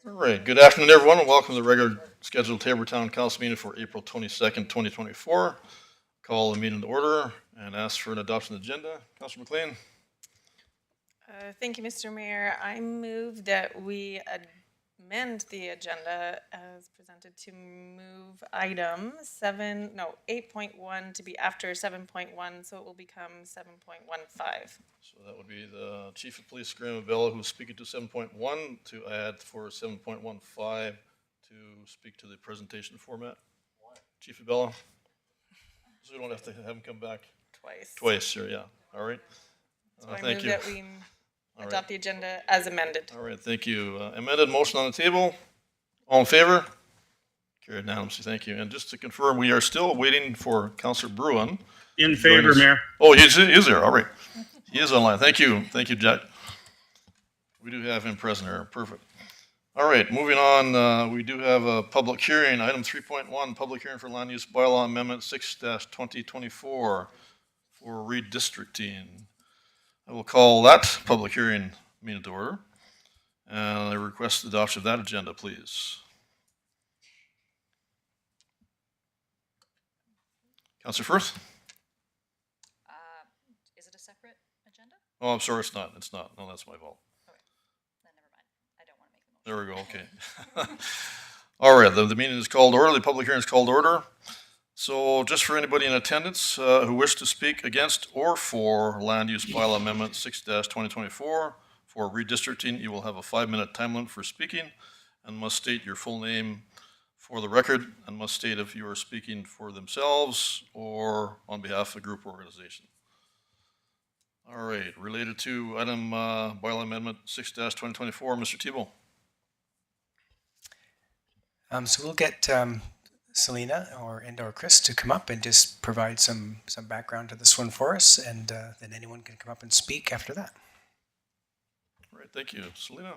All right, good afternoon, everyone, and welcome to the regular scheduled Taber Town Council meeting for April 22nd, 2024. Call the meeting to order and ask for an adoption agenda. Councilor McLean, Thank you, Mr. Mayor. I move that we amend the agenda as presented to move item 8.1 to be after 7.1, so it will become 7.15. so that would be the Chief of Police, Graham Abella, who's speaking to 7.1 to add for 7.15 to speak to the presentation format. Why? Chief Abella? So we don't have to have him come back twice here, yeah. All right. So I Thank move you. that we All adopt the agenda as amended. All right, thank you. Amended motion on the table. All in favor? Carried unanimously, thank you. And just to confirm, we are still waiting for Councilor Bruin. In favor, Mayor. Oh, he is there, all right. He is online. Thank you, Jack. We do have him present here, perfect. All right, moving on, we do have a public hearing, item 3.1, public hearing for land use bylaw amendment 6-2024 for redistricting. I will call that public hearing meeting to order. And I request the adoption of that agenda, please. Councilor Firth? Is it a separate agenda? Oh, I'm sorry, it's not. No, that's my fault. Okay, then never mind. I don't want to make the motion. There we go, okay. All right, the meeting is called to order. The public hearing is called to order. So just for anybody in attendance who wish to speak against or for land use bylaw amendment 6-2024 for redistricting, you will have a 5-minute time limit for speaking and must state your full name for the record and must state if you are speaking for themselves or on behalf of a group or organization. All right, related to item bylaw amendment 6-2024, Mr. Tebow. So we'll get Selena or Chris to come up and just provide some background to this one for us, and then anyone can come up and speak after that. All right, thank you. Selena.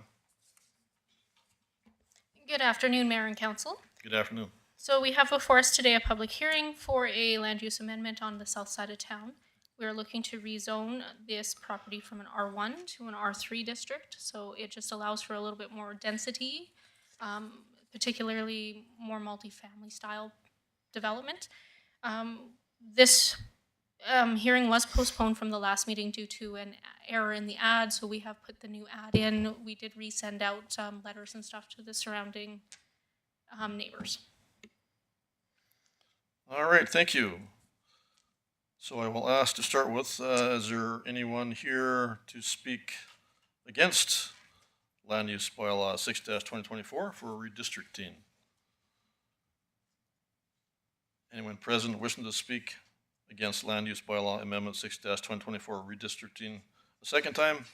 Good afternoon, Mayor and Council. Good afternoon. So we have before us today a public hearing for a land use amendment on the south side of town. We are looking to rezone this property from an R1 to an R3 district. So it just allows for a little bit more density, particularly more multifamily style development. This hearing was postponed from the last meeting due to an error in the ad, so we have put the new ad in. We did resend out letters and stuff to the surrounding neighbors. All right, thank you. So I will ask to start with, is there anyone here to speak against land use bylaw 6-2024 for redistricting? Anyone present wishing to speak against land use bylaw amendment 6-2024 redistricting a second time?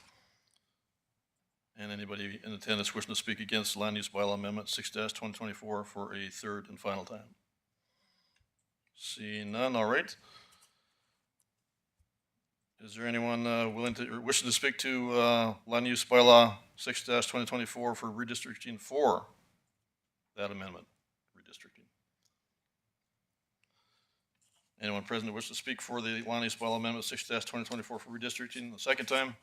And anybody in attendance wishing to speak against land use bylaw amendment 6-2024 for a third and final time? Seeing none, all right. Is there anyone willing to or wishing to speak to land use bylaw 6-2024 for redistricting for that amendment, redistricting? Anyone present who wishes to speak for the land use bylaw amendment 6-2024 for redistricting the second time?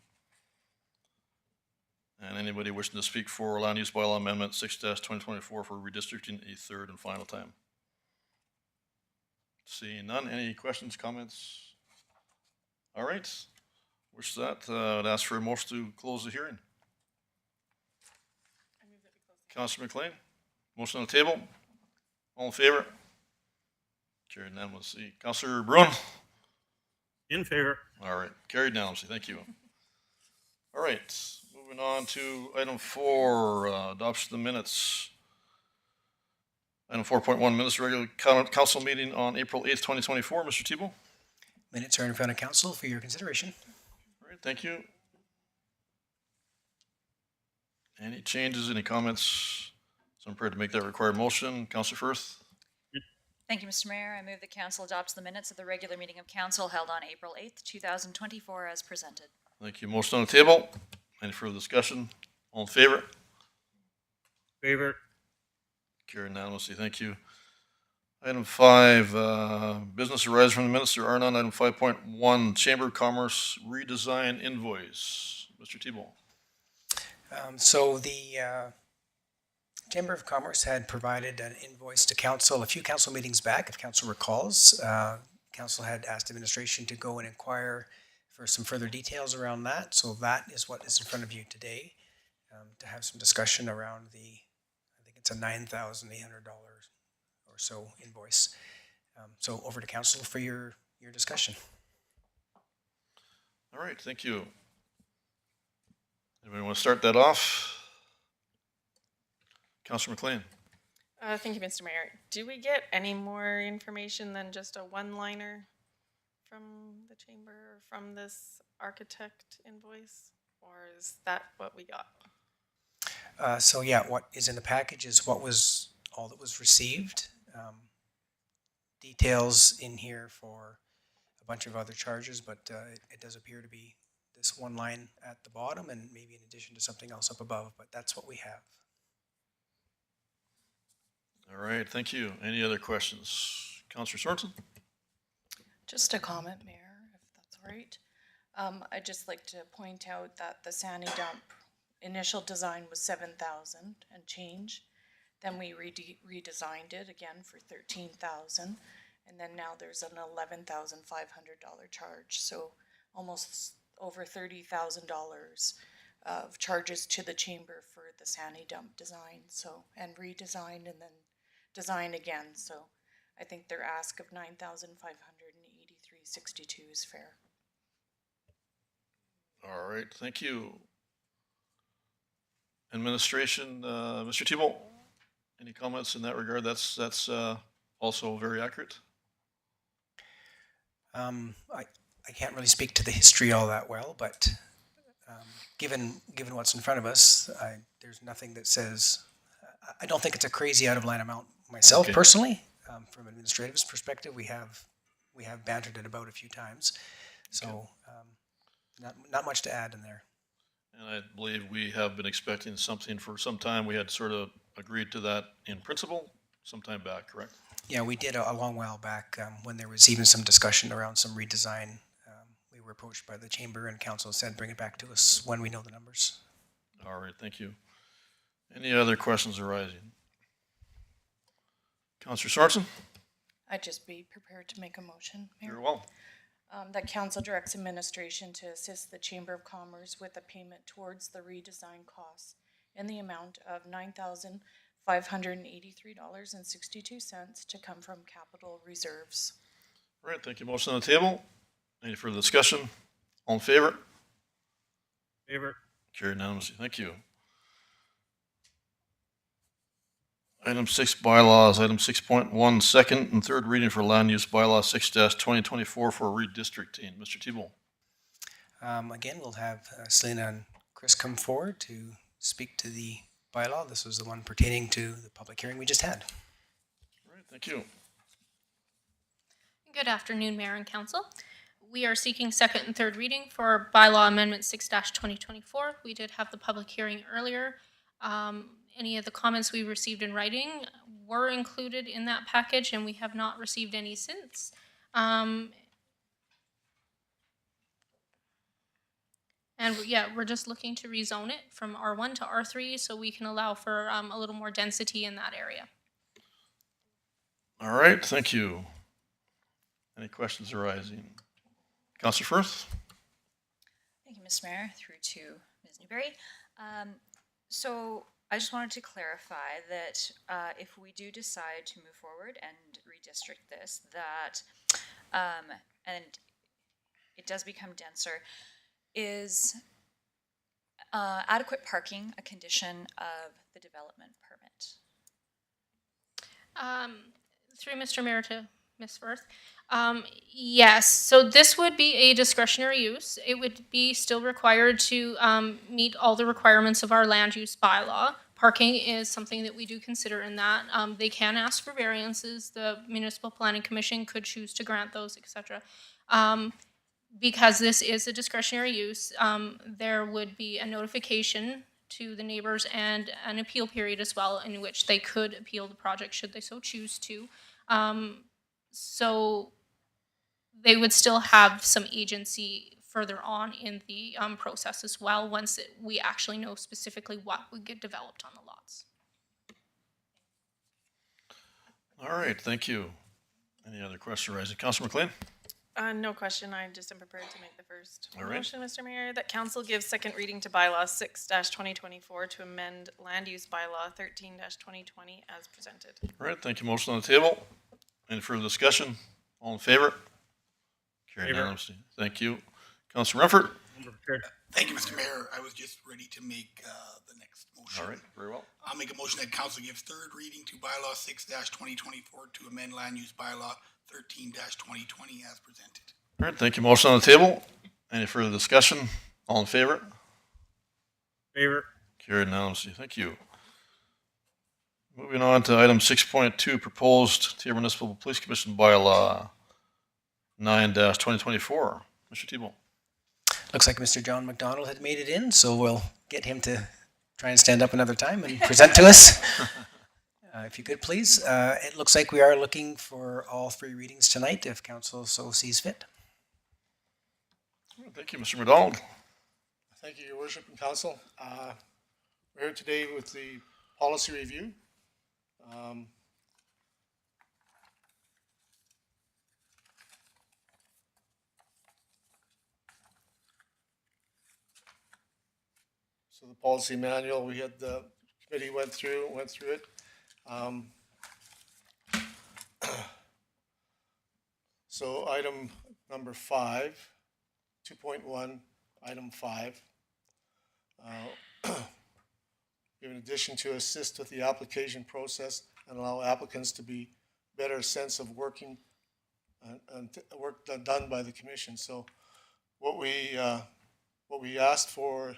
And anybody wishing to speak for land use bylaw amendment 6-2024 for redistricting a third and final time? Seeing none, any questions, comments? All right, wish that, I'd ask for a motion to close the hearing. Councilor McLean, motion on the table. All in favor? Carried unanimously. Councilor Bruin? In favor. All right, carried unanimously, thank you. All right, moving on to item 4, adoption of the minutes. Item 4.1, minutes of regular council meeting on April 8th, 2024. Mr. Tebow? Minutes are in front of council for your consideration. All right, thank you. Any changes, any comments? So I'm prepared to make that required motion. Councilor Firth? Thank you, Mr. Mayor. I move the council adopts the minutes of the regular meeting of council held on April 8th, 2024 as presented. Thank you. Motion on the table. Any further discussion? All in favor? Favor. Carried unanimously. Thank you. Item 5, business arising from the minutes. There are none. Item 5.1, Chamber of Commerce redesign invoice. Mr. Tebow. So the Chamber of Commerce had provided an invoice to council a few council meetings back, if council recalls. Council had asked administration to go and inquire for some further details around that. So that is what is in front of you today, to have some discussion around I think it's a $9,800 or so invoice. So over to council for your discussion. All right, thank you. Anybody want to start that off? Councilor McLean. Thank you, Mr. Mayor. Do we get any more information than just a one-liner from the chamber or from this architect invoice? Or is that what we got? So yeah, what is in the package is what was all that was received. Details in here for a bunch of other charges, but it does appear to be this one line at the bottom and maybe in addition to something else up above, but that's what we have. All right, thank you. Any other questions? Councilor Sorensen? Just a comment, Mayor, if that's all right. I'd just like to point out that the Sandy dump initial design was 7,000 and change. Then we redesigned it again for 13,000, and then now there's an $11,500 charge. So almost over $30,000 of charges to the chamber for the Sandy dump design. So and redesigned and then design again. So I think their ask of $9,583.62 is fair. All right, thank you. Administration, Mr. Thibault, any comments in that regard? That's also very accurate. I can't really speak to the history all that well, but given what's in front of us, there's nothing that says, I don't think it's a crazy out of line amount myself Okay. personally. From an administrative perspective, we have bantered it about a few times, so not much to add in there. And I believe we have been expecting something for some time. We had sort of agreed to that in principle some time back, correct? Yeah, we did a long while back when there was even some discussion around some redesign. We were approached by the chamber and council said, bring it back to us when we know the numbers. All right, thank you. Any other questions arising? Councilor Sorensen? I'd just be prepared to make a motion, Mayor. Very well. That council directs administration to assist the Chamber of Commerce with a payment towards the redesign costs in the amount of $9,583.62 to come from capital reserves. All right, thank you. Motion on the table. Any further discussion? All in favor? Favor. Carried unanimously. Thank you. Item 6, bylaws. Item 6.1, second and third reading for land use bylaw 6-2024 for redistricting. Mr. Thibault. Again, we'll have Selena and Chris come forward to speak to the bylaw. This was the one pertaining to the public hearing we just had. All right, thank you. Good afternoon, Mayor and Council. We are seeking second and third reading for bylaw amendment 6-2024. We did have the public hearing earlier. Any of the comments we received in writing were included in that package, and we have not received any since. And yeah, we're just looking to rezone it from R1 to R3 so we can allow for a little more density in that area. All right, thank you. Any questions arising? Councilor Firth? Thank you, Mr. Mayor, through to Ms. Newberry. So I just wanted to clarify that if we do decide to move forward and redistrict this, that, and it does become denser, is adequate parking a condition of the development permit? Through Mr. Mayor to Ms. Firth. Yes, so this would be a discretionary use. It would be still required to meet all the requirements of our land use bylaw. Parking is something that we do consider in that. They can ask for variances. The Municipal Planning Commission could choose to grant those, etc. Because this is a discretionary use, there would be a notification to the neighbors and an appeal period as well in which they could appeal the project should they so choose to. So they would still have some agency further on in the process as well once we actually know specifically what would get developed on the lots. All right, thank you. Any other questions arising? Councilor McLean? No question. I just am prepared to make the first All right. motion, Mr. Mayor, that council gives second reading to bylaw 6-2024 to amend land use bylaw 13-2020 as presented. All right, thank you. Motion on the table. Any further discussion? All in favor? Carried Favor. unanimously. Thank you. Councilor Rumford? Member prepared. Thank you, Mr. Mayor. I was just ready to make the next motion. All right, very well. I'll make a motion that council gives third reading to bylaw 6-2024 to amend land use bylaw 13-2020 as presented. All right, thank you. Motion on the table. Any further discussion? All in favor? Favor. Carried unanimously. Thank you. Moving on to item 6.2, proposed Taber Municipal Police Commission bylaw 9-2024. Mr. Tebow. Looks like Mr. John McDonald had made it in, so we'll get him to try and stand up another time and present to us. If you could, please. It looks like we are looking for all three readings tonight, if council so sees fit. Thank you, Mr. McDonald. Thank you, Your Worship and Council. We're here today with the policy review. So the policy manual, we had the committee went through it. So item number 5, 2.1, item 5. In addition to assist with the application process and allow applicants to be better sense of working and work done by the commission. So what we asked for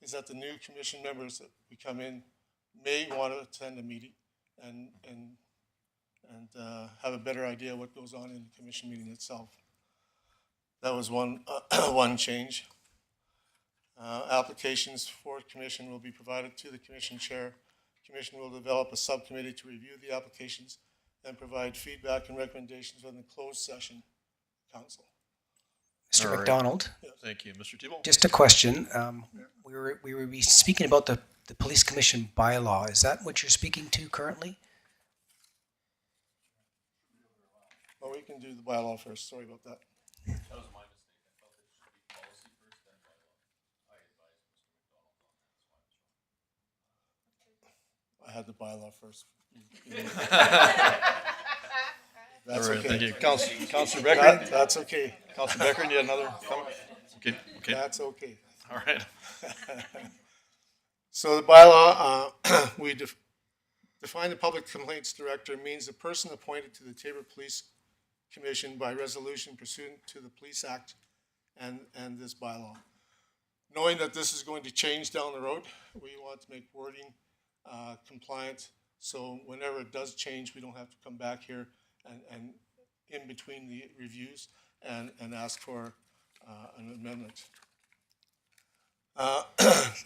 is that the new commission members that we come in may want to attend a meeting and have a better idea what goes on in the commission meeting itself. That was one change. Applications for commission will be provided to the commission chair. Commission will develop a subcommittee to review the applications and provide feedback and recommendations on the closed session council. Mr. All right. McDonald, Thank you, Mr. Tebow. just a question. We were speaking about the police commission bylaw. Is that what you're speaking to currently? Well, we can do the bylaw first. Sorry about that. I had the bylaw first. That's All right, thank okay. you. Councilor Becker? That's okay. Councilor Becker, you had another comment? Okay, okay, That's okay. all right. So the bylaw, we define the public complaints director means the person appointed to the Taber Police Commission by resolution pursuant to the Police Act and this bylaw. Knowing that this is going to change down the road, we want to make wording compliant, so whenever it does change, we don't have to come back here and in between the reviews and ask for an amendment.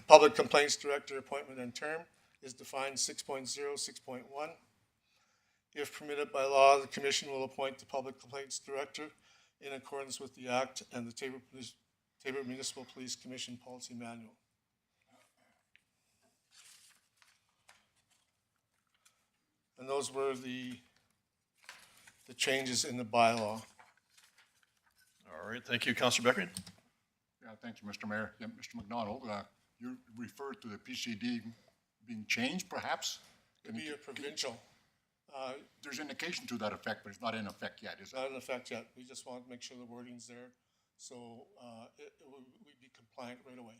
Public Complaints Director appointment and term is defined 6.0, 6.1. If permitted by law, the commission will appoint the Public Complaints Director in accordance with the Act and the Taber Municipal Police Commission Policy Manual. And those were the changes in the bylaw. All right, thank you, Councilor Becker. Yeah, thank you, Mr. Mayor. Yeah, Mr. McDonald, you referred to the PCD being changed, perhaps? It'd be a provincial. There's indication to that effect, but it's not in effect yet, is It's it? not in effect yet. We just want to make sure the wording's there, so we'd be compliant right away.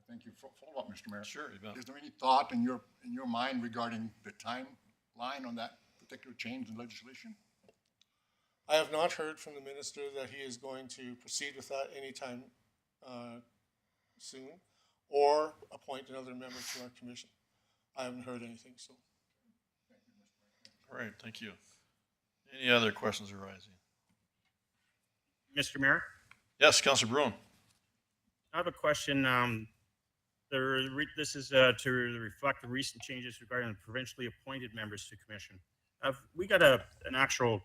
Thank you. Follow up, Mr. Mayor. Sure, you bet. Is there any thought in your mind regarding the timeline on that particular change in legislation? I have not heard from the minister that he is going to proceed with that anytime soon, or appoint another member to our commission. I haven't heard anything, so. All right, thank you. Any other questions arising? Mr. Mayor, Yes, Councilor Bruin. I have a question. This is to reflect the recent changes regarding the provincially appointed members to commission. Have we got an actual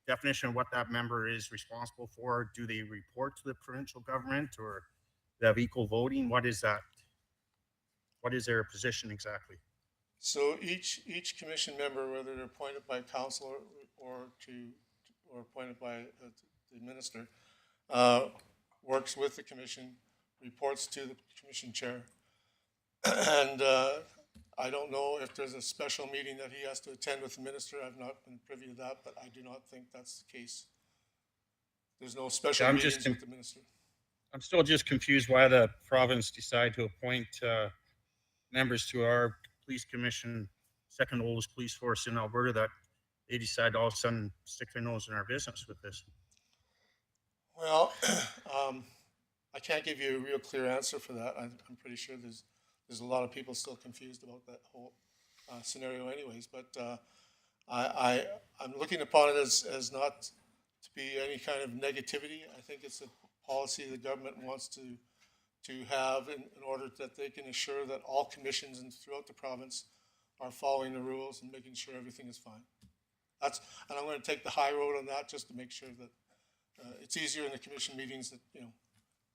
definition of what that member is responsible for? Do they report to the provincial government, or they have equal voting? What is that? What is their position exactly? So each commission member, whether they're appointed by council or appointed by the minister, works with the commission, reports to the commission chair. And I don't know if there's a special meeting that he has to attend with the minister. I've not been privy to that, but I do not think that's the case. There's no special Yeah, I'm meetings just with the minister. I'm still just confused why the province decided to appoint members to our police commission, second oldest police force in Alberta, that they decide to all of a sudden stick their nose in our business with this. Well, I can't give you a real clear answer for that. I'm pretty sure there's a lot of people still confused about that whole scenario anyways, but I'm looking upon it as not to be any kind of negativity. I think it's a policy the government wants to have in order that they can assure that all commissions and throughout the province are following the rules and making sure everything is fine. And I'm going to take the high road on that just to make sure that it's easier in the commission meetings that,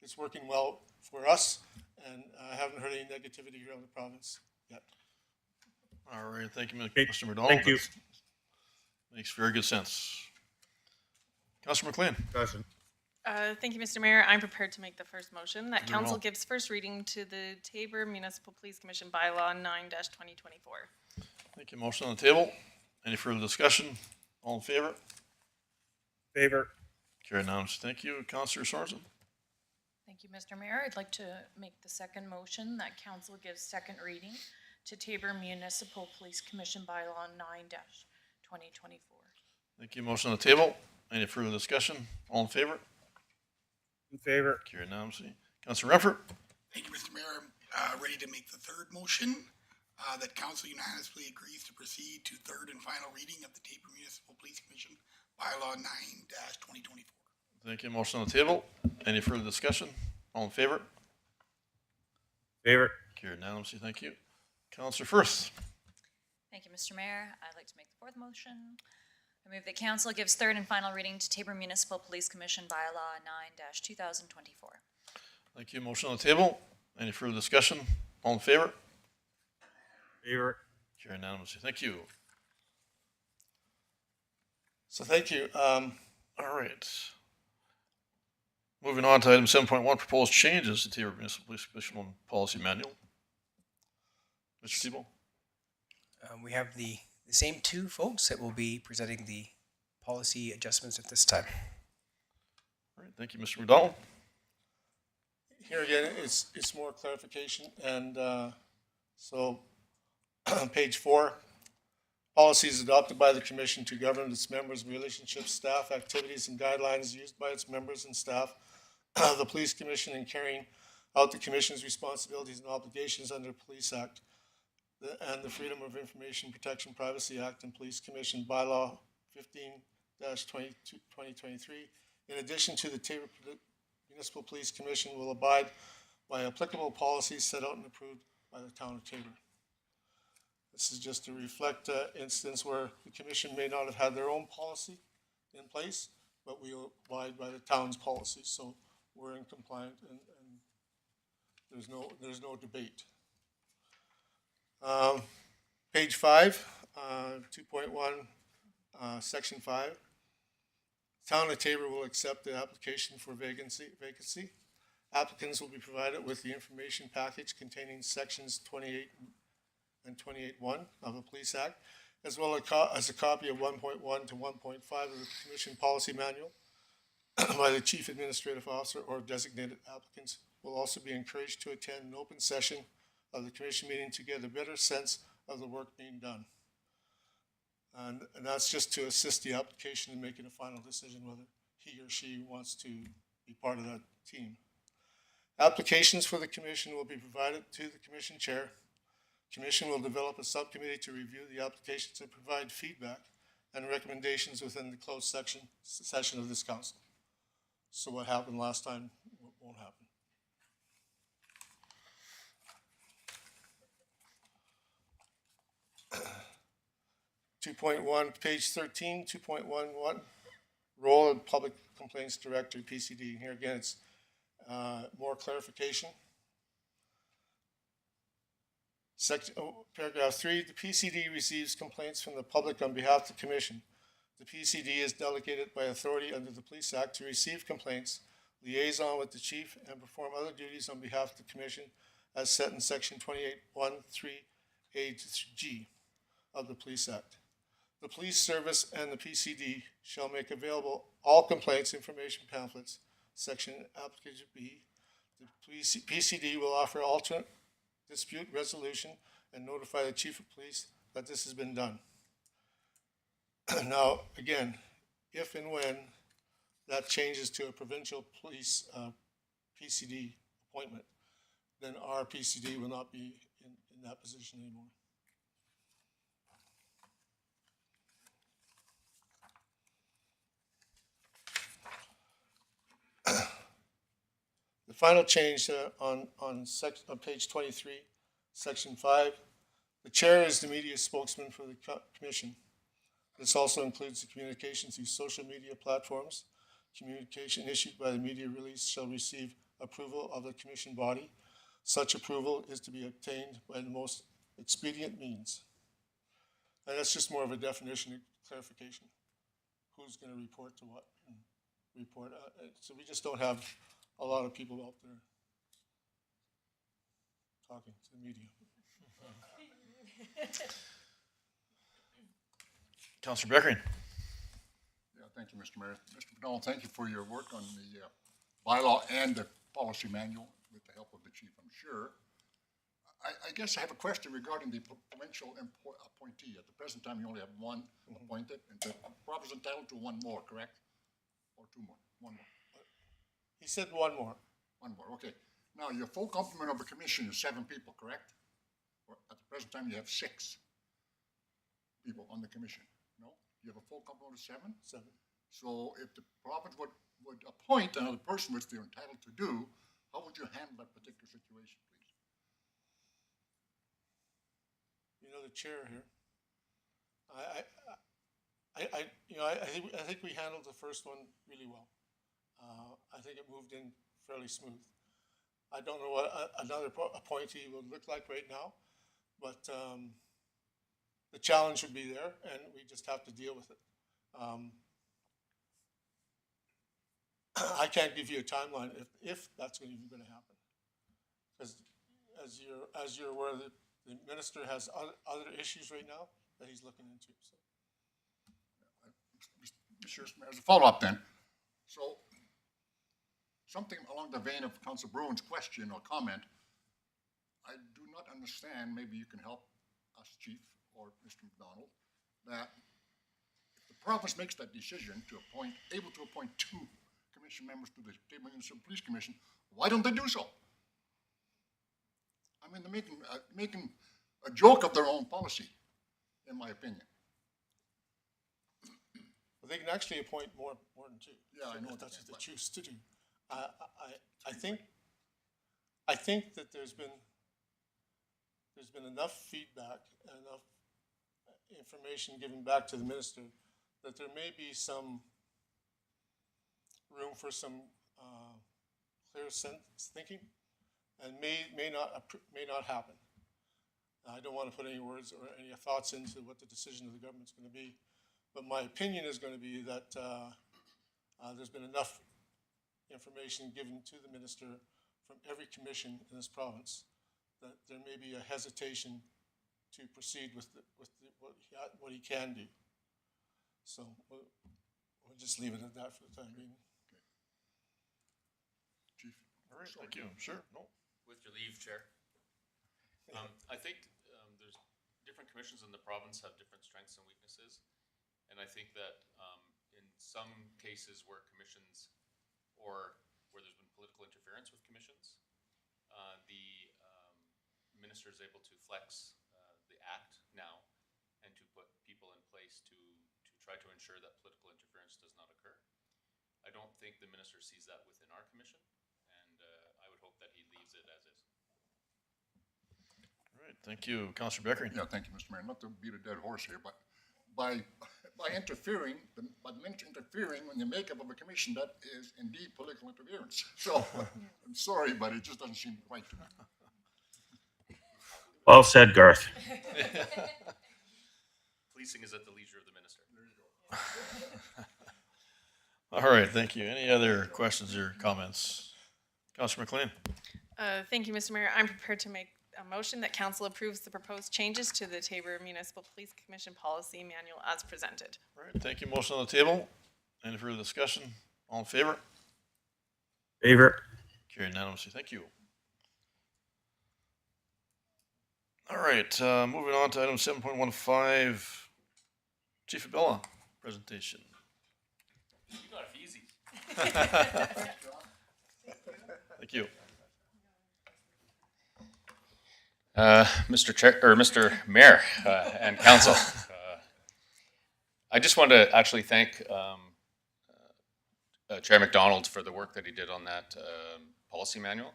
it's working well for us, and I haven't heard any negativity here in the province yet. All right, thank you, Okay, Mr. McDonald. thank you. That makes very good sense. Councillor McLean. Doesn't. Thank you, Mr. Mayor. I'm prepared to make the first motion that Very council well. gives first reading to the Tabor Municipal Police Commission bylaw 9-2024. Thank you. Motion on the table. Any further discussion? All in favor? Favor. Carried unanimously. Thank you. Councillor Sorensen. Thank you, Mr. Mayor. I'd like to make the second motion that council gives second reading to Tabor Municipal Police Commission bylaw 9-2024. Thank you. Motion on the table. Any further discussion? All in favor? In favor. Carried unanimously. Councillor Renfort. Thank you, Mr. Mayor. I'm ready to make the third motion, that council unanimously agrees to proceed to third and final reading of the Tabor Municipal Police Commission bylaw 9-2024. Thank you. Motion on the table. Any further discussion? All in favor? Favor. Carried unanimously. Thank you. Councillor Firth. Thank you, Mr. Mayor. I'd like to make the fourth motion. I move that council gives third and final reading to Tabor Municipal Police Commission bylaw 9-2024. Thank you. Motion on the table. Any further discussion? All in favor? Favor. Carried unanimously. Thank you. So thank you. All right. Moving on to item 7.1, proposed changes to Tabor Municipal Police Commission Policy Manual. Mr. Tebow. We have the same two folks that will be presenting the policy adjustments at this time. All right. Thank you, Mr. McDonald. Here again, it's more clarification, and so page 4, policies adopted by the commission to govern its members' relationships, staff, activities, and guidelines used by its members and staff. The Police Commission in carrying out the commission's responsibilities and obligations under the Police Act and the Freedom of Information Protection Privacy Act and Police Commission bylaw 15-2023. In addition to the Tabor Municipal Police Commission will abide by applicable policies set out and approved by the town of Tabor. This is just to reflect an instance where the commission may not have had their own policy in place, but we abide by the town's policies. So we're in compliant, and there's no debate. Page 5, 2.1, section 5. Town of Tabor will accept the application for vacancy. Applicants will be provided with the information package containing sections 28 and 28.1 of the Police Act, as well as a copy of 1.1 to 1.5 of the Commission Policy Manual by the Chief Administrative Officer or designated. Applicants will also be encouraged to attend an open session of the Commission meeting to get a better sense of the work being done. And that's just to assist the application in making a final decision whether he or she wants to be part of that team. Applications for the commission will be provided to the commission chair. Commission will develop a subcommittee to review the applications and provide feedback and recommendations within the closed session of this council. So what happened last time won't happen. 2.1, page 13, 2.11, role of Public Complaints Director, PCD. Here again, it's more clarification. Paragraph 3, the PCD receives complaints from the public on behalf of the commission. The PCD is delegated by authority under the Police Act to receive complaints, liaison with the chief, and perform other duties on behalf of the commission as set in section 28(1)(3)(a)(g) of the Police Act. The police service and the PCD shall make available all complaints information pamphlets, section application B. The PCD will offer alternate dispute resolution and notify the chief of police that this has been done. Now, again, if and when that changes to a provincial police PCD appointment, then our PCD will not be in that position anymore. The final change on page 23, section 5, the chair is the media spokesman for the commission. This also includes the communication through social media platforms. Communication issued by the media release shall receive approval of the commission body. Such approval is to be obtained by the most expedient means. And that's just more of a definition and clarification. Who's going to report to what and report. So we just don't have a lot of people out there talking to the media. Councillor Beckering. Yeah, thank you, Mr. Mayor. Mr. McDonald, thank you for your work on the bylaw and the policy manual with the help of the chief, I'm sure. I guess I have a question regarding the provincial appointee. At the present time, you only have one appointed, and the province entitled to one more, correct? Or two more? One more. He said one more. One more, okay. Now, your full complement of a commission is 7 people, correct? Or at the present time, you have 6 people on the commission, no? You have a full complement of 7? 7. So if the province would appoint another person, which they're entitled to do, how would you handle that particular situation, please? You know, the chair here. I think we handled the first one really well. I think it moved in fairly smooth. I don't know what another appointee would look like right now, but the challenge would be there, and we just have to deal with it. I can't give you a timeline if that's even going to happen, because as you're aware, the minister has other issues right now that he's looking into. So. Sure, as a follow-up then, so something along the vein of Council Bruin's question or comment, I do not understand, maybe you can help us, Chief, or Mr. McDonald, that if the province makes that decision to able to appoint 2 commission members to the Table Municipal Police Commission, why don't they do so? I mean, they're making a joke of their own policy, in my opinion. Well, they can actually appoint more than 2. Yeah, I know if that's that, what they choose to do. I think that there's been enough feedback and enough information given back to the minister that there may be some room for some clear sense thinking, and may not happen. I don't want to put any words or any thoughts into what the decision of the government's going to be, but my opinion is going to be that there's been enough information given to the minister from every commission in this province that there may be a hesitation to proceed with what he can do. So we'll just leave it at that for the time being. Chief? All right, thank you. Sure, no. With your leave, Chair. I think there's different commissions in the province have different strengths and weaknesses. And I think that in some cases where commissions or where there's been political interference with commissions, the minister is able to flex the act now and to put people in place to try to ensure that political interference does not occur. I don't think the minister sees that within our commission, and I would hope that he leaves it as is. All right, thank you. Councillor Beckering. Yeah, thank you, Mr. Mayor. Not to beat a dead horse here, but by interfering, by the minister interfering in the makeup of a commission, that is indeed political interference. So I'm sorry, but it just doesn't seem right to me. Well said, Garth. Policing is at the leisure of the minister. All right, thank you. Any other questions or comments? Councillor McLean? Thank you, Mr. Mayor. I'm prepared to make a motion that council approves the proposed changes to the Tabor Municipal Police Commission Policy Manual as presented. All right, thank you. Motion on the table. Any further discussion? All in favor? Favor. Carried unanimously. Thank you. All right, moving on to item 7.15, Chief Abella presentation. You got it easy. Thank you. Mr. Chair, or Mr. Mayor, and council. I just want to actually thank Chair McDonald for the work that he did on that policy manual.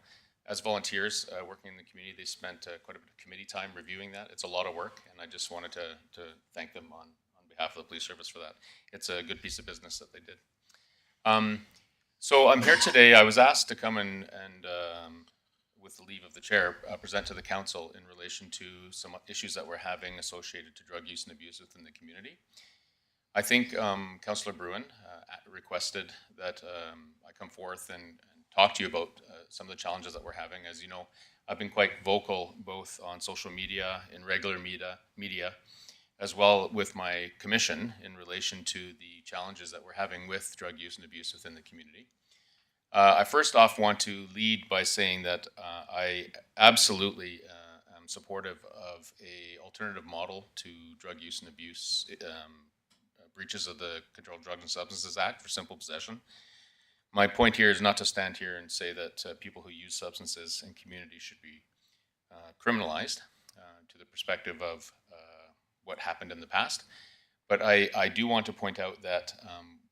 As volunteers working in the community, they spent quite a bit of committee time reviewing that. It's a lot of work, and I just wanted to thank them on behalf of the police service for that. It's a good piece of business that they did. So I'm here today. I was asked to come and with the leave of the chair, present to the council in relation to some issues that we're having associated to drug use and abuse within the community. I think Councillor Bruin requested that I come forth and talk to you about some of the challenges that we're having. As you know, I've been quite vocal both on social media, in regular media, as well with my commission in relation to the challenges that we're having with drug use and abuse within the community. I first off want to lead by saying that I absolutely am supportive of a alternative model to drug use and abuse breaches of the Controlled Drugs and Substances Act for simple possession. My point here is not to stand here and say that people who use substances in community should be criminalized to the perspective of what happened in the past. But I do want to point out that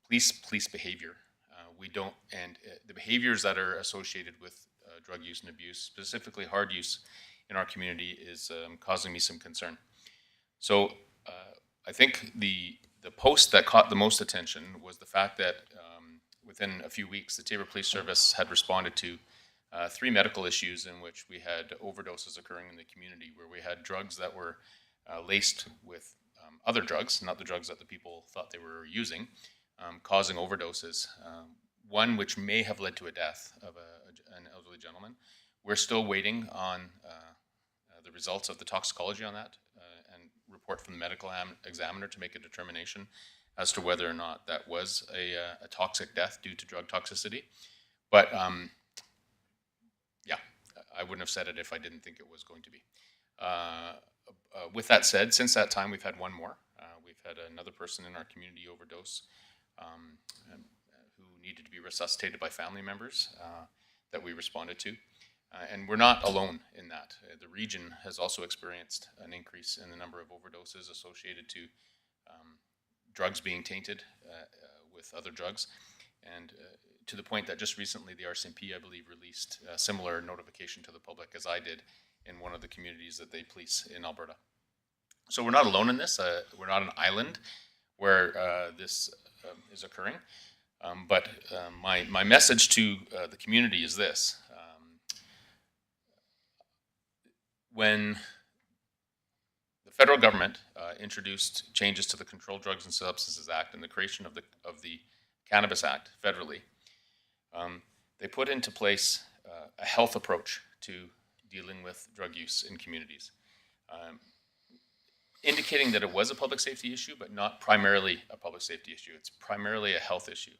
police behavior, the behaviors that are associated with drug use and abuse, specifically hard use in our community, is causing me some concern. So I think the post that caught the most attention was the fact that within a few weeks, the Tabor Police Service had responded to 3 medical issues in which we had overdoses occurring in the community, where we had drugs that were laced with other drugs, not the drugs that the people thought they were using, causing overdoses. One which may have led to a death of an elderly gentleman. We're still waiting on the results of the toxicology on that and report from the medical examiner to make a determination as to whether or not that was a toxic death due to drug toxicity. But yeah, I wouldn't have said it if I didn't think it was going to be. With that said, since that time, we've had one more. We've had another person in our community overdose who needed to be resuscitated by family members that we responded to. And we're not alone in that. The region has also experienced an increase in the number of overdoses associated to drugs being tainted with other drugs. And to the point that just recently the RCMP, I believe, released a similar notification to the public as I did in one of the communities that they police in Alberta. So we're not alone in this. We're not an island where this is occurring. But my message to the community is this. When the federal government introduced changes to the Controlled Drugs and Substances Act and the creation of the Cannabis Act federally, they put into place a health approach to dealing with drug use in communities, indicating that it was a public safety issue, but not primarily a public safety issue. It's primarily a health issue.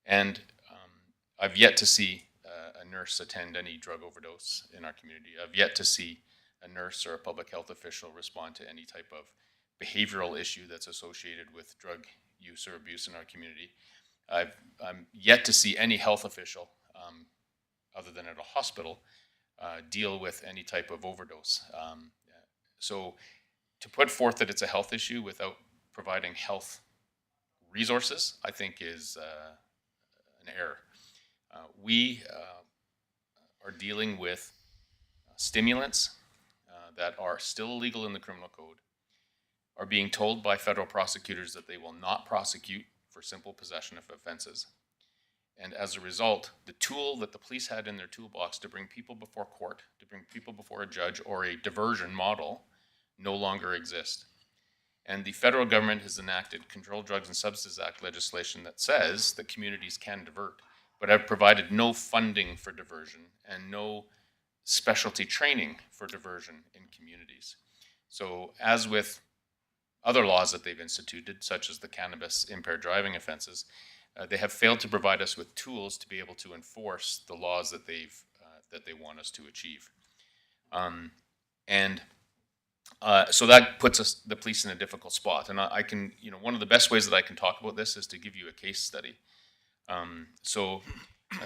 And I've yet to see a nurse attend any drug overdose in our community. I've yet to see a nurse or a public health official respond to any type of behavioral issue that's associated with drug use or abuse in our community. I'm yet to see any health official, other than at a hospital, deal with any type of overdose. So to put forth that it's a health issue without providing health resources, I think is an error. We are dealing with stimulants that are still illegal in the criminal code, are being told by federal prosecutors that they will not prosecute for simple possession of offenses. And as a result, the tool that the police had in their toolbox to bring people before court, to bring people before a judge or a diversion model, no longer exist. And the federal government has enacted Controlled Drugs and Substances Act legislation that says that communities can divert, but have provided no funding for diversion and no specialty training for diversion in communities. So as with other laws that they've instituted, such as the cannabis impaired driving offenses, they have failed to provide us with tools to be able to enforce the laws that they want us to achieve. So that puts the police in a difficult spot. And I can, one of the best ways that I can talk about this is to give you a case study.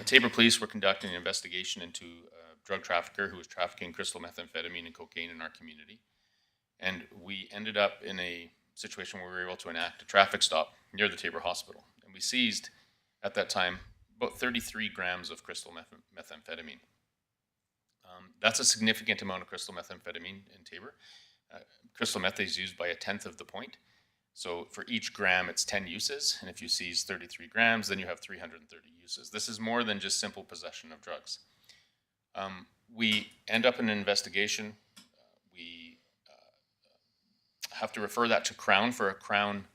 Tabor Police were conducting an investigation into a drug trafficker who was trafficking crystal methamphetamine and cocaine in our community. And we ended up in a situation where we were able to enact a traffic stop near the Tabor Hospital. And we seized, at that time, about 33 grams of crystal methamphetamine. That's a significant amount of crystal methamphetamine in Tabor. Crystal meth is used by 1/10 of the point. So for each gram, it's 10 uses. And if you seize 33 grams, then you have 330 uses. This is more than just simple possession of drugs. We end up in an investigation. We have to refer that to Crown for a Crown.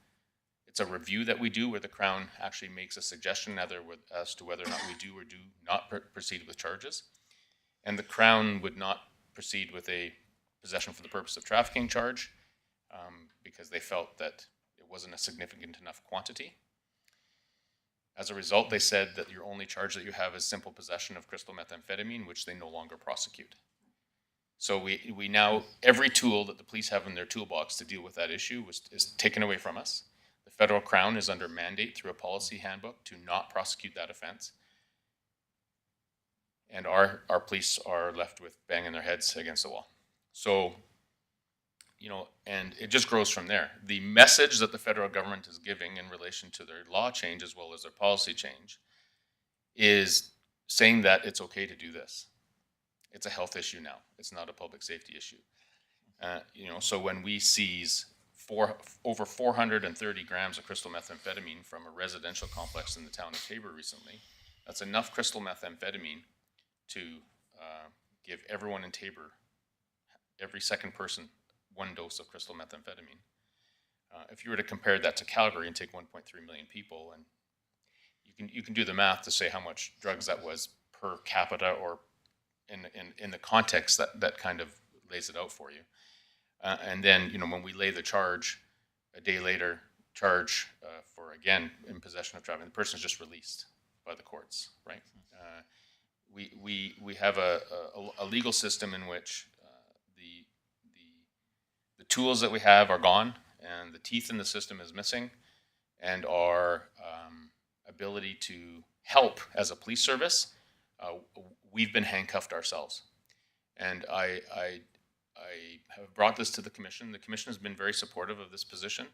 It's a review that we do where the Crown actually makes a suggestion as to whether or not we do or do not proceed with charges. And the Crown would not proceed with a possession for the purpose of trafficking charge because they felt that it wasn't a significant enough quantity. As a result, they said that your only charge that you have is simple possession of crystal methamphetamine, which they no longer prosecute. So we now, every tool that the police have in their toolbox to deal with that issue is taken away from us. The federal Crown is under mandate through a policy handbook to not prosecute that offense. And our police are left with banging their heads against the wall. So, and it just grows from there. The message that the federal government is giving in relation to their law change as well as their policy change is saying that it's okay to do this. It's a health issue now. It's not a public safety issue. So when we seize over 430 grams of crystal methamphetamine from a residential complex in the town of Tabor recently, that's enough crystal methamphetamine to give everyone in Tabor, every second person, 1 dose of crystal methamphetamine. If you were to compare that to Calgary and take 1.3 million people, and you can do the math to say how much drugs that was per capita, or in the context that kind of lays it out for you. And then, when we lay the charge a day later, for, again, in possession of driving, the person is just released by the courts, right? We have a legal system in which the tools that we have are gone, and the teeth in the system is missing, and our ability to help as a police service, we've been handcuffed ourselves. And I have brought this to the commission. The commission has been very supportive of this position,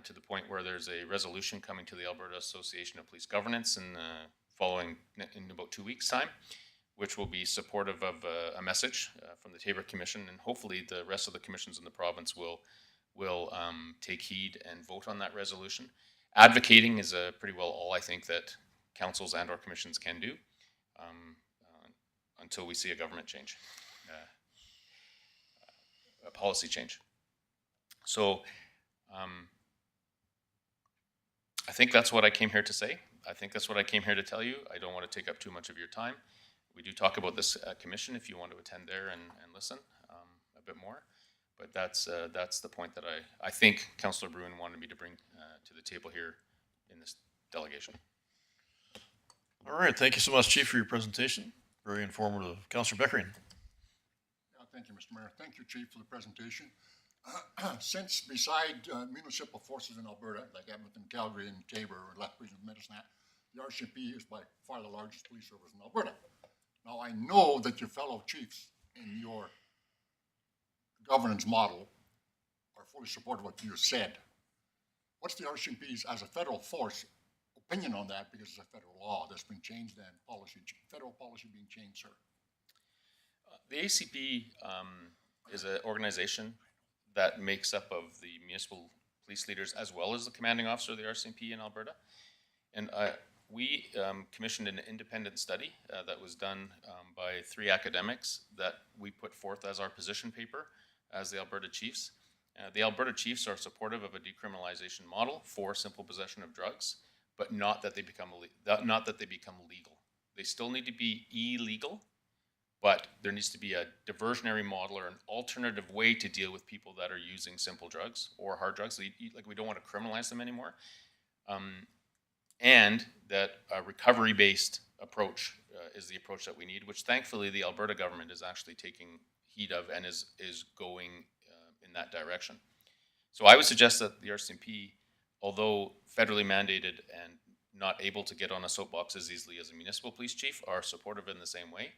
to the point where there's a resolution coming to the Alberta Association of Police Governance in about 2 weeks' time, which will be supportive of a message from the Tabor Commission, and hopefully the rest of the commissions in the province will take heed and vote on that resolution. Advocating is pretty well all I think that councils and or commissions can do until we see a government change, a policy change. So I think that's what I came here to say. I think that's what I came here to tell you. I don't want to take up too much of your time. We do talk about this commission if you want to attend there and listen a bit more. But that's the point that I think Councillor Bruin wanted me to bring to the table here in this delegation. All right, thank you so much, Chief, for your presentation. Very informative. Councillor Beckering. Yeah, thank you, Mr. Mayor. Thank you, Chief, for the presentation. Since beside municipal forces in Alberta, like Edmonton, Calgary, and Tabor, or Lethbridge and Medicine Hat, the RCMP is by far the largest police service in Alberta. Now, I know that your fellow chiefs in your governance model are fully supportive of what you said. What's the RCMP's, as a federal force, opinion on that? Because it's a federal law that's been changed and federal policy being changed, sir. The ACP is an organization that makes up of the municipal police leaders as well as the commanding officer of the RCMP in Alberta. And we commissioned an independent study that was done by 3 academics that we put forth as our position paper as the Alberta Chiefs. The Alberta Chiefs are supportive of a decriminalization model for simple possession of drugs, but not that they become legal. They still need to be illegal, but there needs to be a diversionary model or an alternative way to deal with people that are using simple drugs or hard drugs. Like, we don't want to criminalize them anymore. And that a recovery-based approach is the approach that we need, which thankfully the Alberta government is actually taking heed of and is going in that direction. So I would suggest that the RCMP, although federally mandated and not able to get on a soapbox as easily as a municipal police chief, are supportive in the same way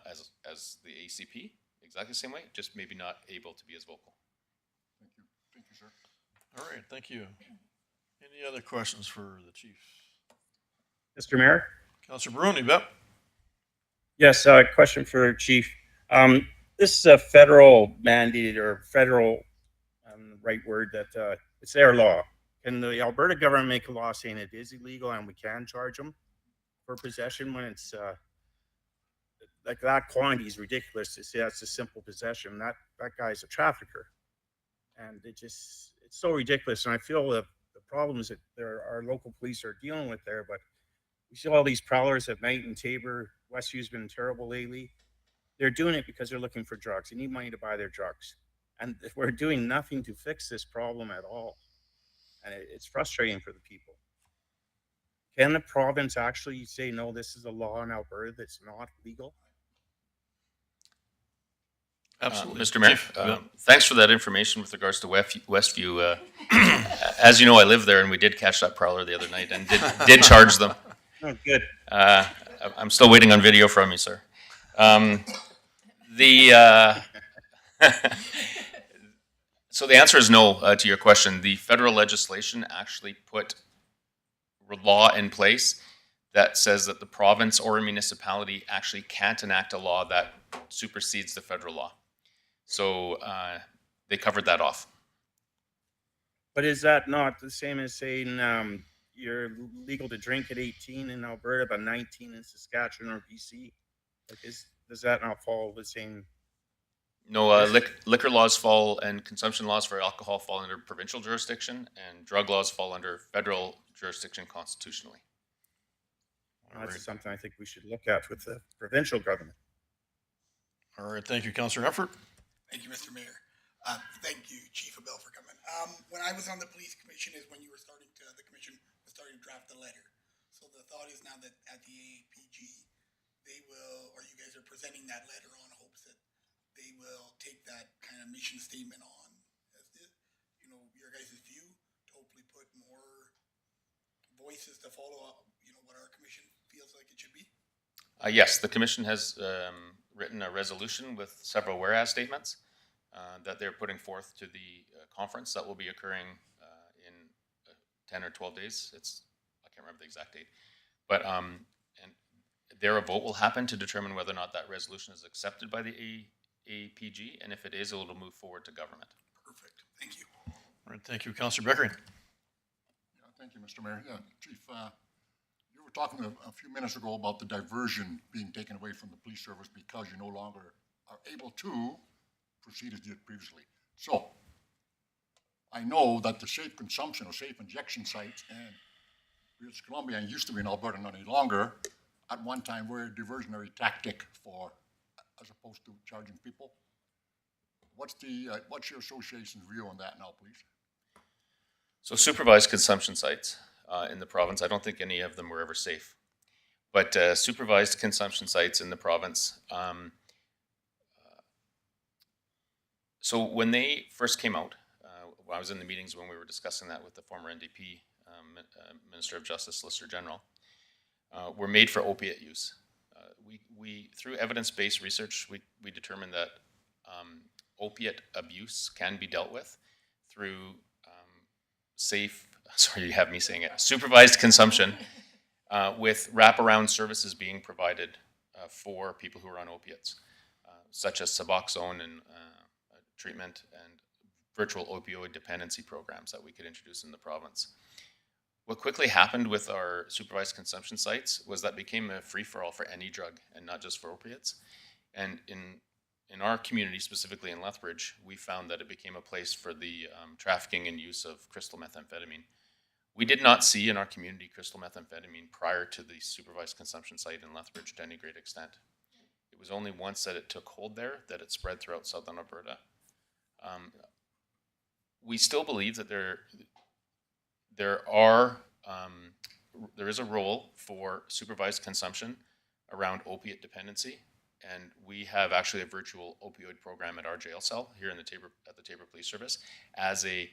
as the ACP, exactly the same way, just maybe not able to be as vocal. Thank you. Thank you, sir. All right, thank you. Any other questions for the chief? Mr. Mayor? Councillor Barone, you bet. Yes, question for Chief. This is a federal mandate or federal, right word, that it's their law. Can the Alberta government make a law saying it is illegal and we can charge them for possession when it's like that quantity is ridiculous to say that's a simple possession? That guy's a trafficker, and it's so ridiculous. And I feel the problems that our local police are dealing with there, but we see all these prowlers at night in Tabor. Westview's been terrible lately. They're doing it because they're looking for drugs. They need money to buy their drugs. And we're doing nothing to fix this problem at all. And it's frustrating for the people. Can the province actually say, no, this is a law in Alberta that's not legal? Absolutely. Mr. Mayor, Yeah. thanks for that information with regards to Westview. As you know, I live there, and we did catch that prowler the other night and did charge them. Oh, good. I'm still waiting on video from you, sir. So the answer is no to your question. The federal legislation actually put law in place that says that the province or a municipality actually can't enact a law that supersedes the federal law. So they covered that off. But is that not the same as saying you're legal to drink at 18 in Alberta, but 19 in Saskatchewan or BC? Like, does that not follow the same? No, liquor laws fall and consumption laws for alcohol fall under provincial jurisdiction, and drug laws fall under federal jurisdiction constitutionally. That's something I think we should look at with the provincial government. All right, thank you, Councillor Effort. Thank you, Mr. Mayor. Thank you, Chief Abel, for coming. When I was on the police commission is when the commission was starting to draft the letter. So the thought is now that at the AAPG, you guys are presenting that letter on hopes that they will take that kind of mission statement on as your guys' view to hopefully put more voices to follow up, what our commission feels like it should be. Yes, the commission has written a resolution with several whereas statements that they're putting forth to the conference that will be occurring in 10 or 12 days. I can't remember the exact date, but and there a vote will happen to determine whether or not that resolution is accepted by the APG, and if it is, it will move forward to government. Perfect. Thank you. All right, thank you, Councillor Beckering. Yeah, thank you, Mr. Mayor. Yeah, Chief, you were talking a few minutes ago about the diversion being taken away from the police service because you no longer are able to proceed as you did previously. So, I know that the safe consumption or safe injection sites in British Columbia, and used to be in Alberta, not any longer, at one time were a diversionary tactic as opposed to charging people. What's your association's view on that now, please? So supervised consumption sites in the province, I don't think any of them were ever safe. But supervised consumption sites in the province, so when they first came out, I was in the meetings when we were discussing that with the former NDP Minister of Justice, Solicitor General, were made for opiate use. We through evidence-based research, we determined that opiate abuse can be dealt with through you have me saying it, supervised consumption with wraparound services being provided for people who are on opiates, such as Suboxone and treatment and virtual opioid dependency programs that we could introduce in the province. What quickly happened with our supervised consumption sites was that became a free-for-all for any drug and not just for opiates. And in our community, specifically in Lethbridge, we found that it became a place for the trafficking and use of crystal methamphetamine. We did not see in our community crystal methamphetamine prior to the supervised consumption site in Lethbridge to any great extent. It was only once that it took hold there that it spread throughout southern Alberta. We still believe that there is a role for supervised consumption around opiate dependency, and we have actually a virtual opioid program at our jail cell here in the Taber Police Service as a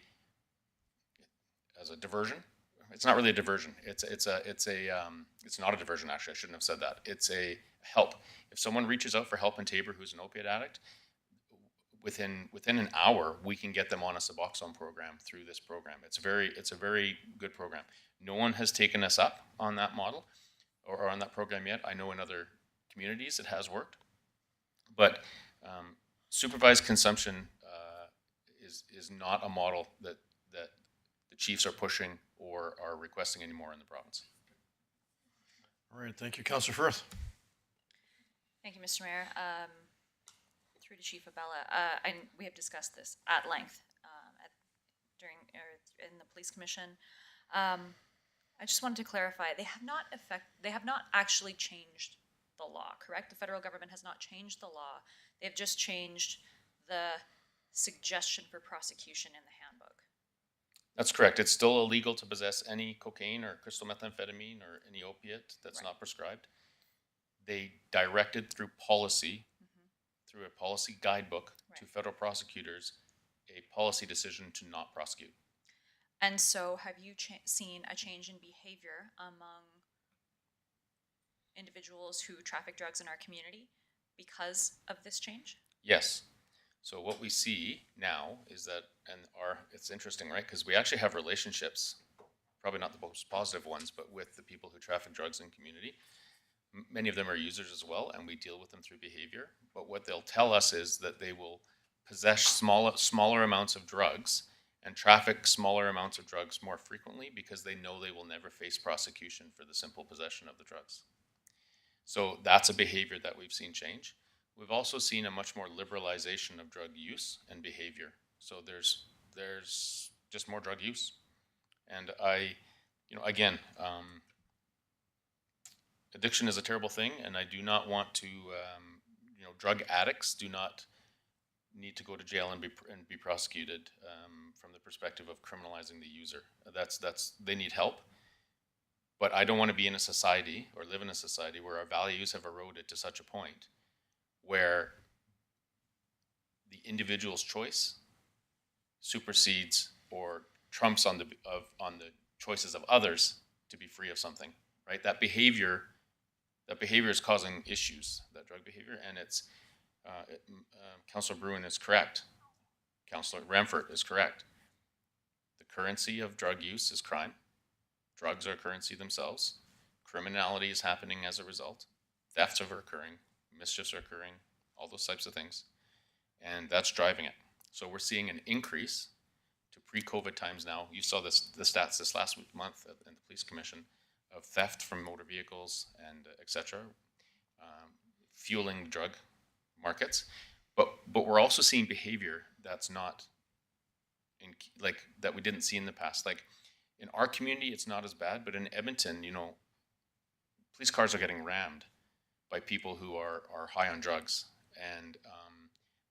diversion. It's not really a diversion. It's not a diversion, actually. I shouldn't have said that. It's a help. If someone reaches out for help in Taber who's an opiate addict, within an hour, we can get them on a Suboxone program through this program. It's a very good program. No one has taken us up on that model or on that program yet. I know in other communities it has worked, but supervised consumption is not a model that the chiefs are pushing or are requesting anymore in the province. All right, thank you, Councillor Firth. Thank you, Mr. Mayor. Through to Chief Abella, and we have discussed this at length in the police commission. I just wanted to clarify: they have not actually changed the law, correct? The federal government has not changed the law. They have just changed the suggestion for prosecution in the handbook. That's correct. It's still illegal to possess any cocaine or crystal methamphetamine or any opiate that's not prescribed. They directed through policy, through a policy guidebook to federal prosecutors, a policy decision to not prosecute. And so have you seen a change in behavior among individuals who traffic drugs in our community because of this change? Yes. So what we see now is that, it's interesting, right? Because we actually have relationships, probably not the most positive ones, but with the people who traffic drugs in community. Many of them are users as well, and we deal with them through behavior. But what they'll tell us is that they will possess smaller amounts of drugs and traffic smaller amounts of drugs more frequently because they know they will never face prosecution for the simple possession of the drugs. So that's a behavior that we've seen change. We've also seen a much more liberalization of drug use and behavior. So there's just more drug use. And addiction is a terrible thing, and I do not want to, drug addicts do not need to go to jail and be prosecuted from the perspective of criminalizing the user. They need help. But I don't want to be in a society or live in a society where our values have eroded to such a point where the individual's choice supersedes or trumps on the choices of others to be free of something, right? That behavior is causing issues, that drug behavior, and it's Councillor Bruin is correct. Councillor Remford is correct. The currency of drug use is crime. Drugs are currency themselves. Criminality is happening as a result. Thefts are occurring. Mischiefs are occurring. All those types of things. And that's driving it. So we're seeing an increase to pre-COVID times now. You saw the stats this last month in the Police Commission of theft from motor vehicles and et cetera, fueling drug markets. But we're also seeing behavior that's not that we didn't see in the past. Like in our community, it's not as bad, but in Edmonton, police cars are getting rammed by people who are high on drugs, and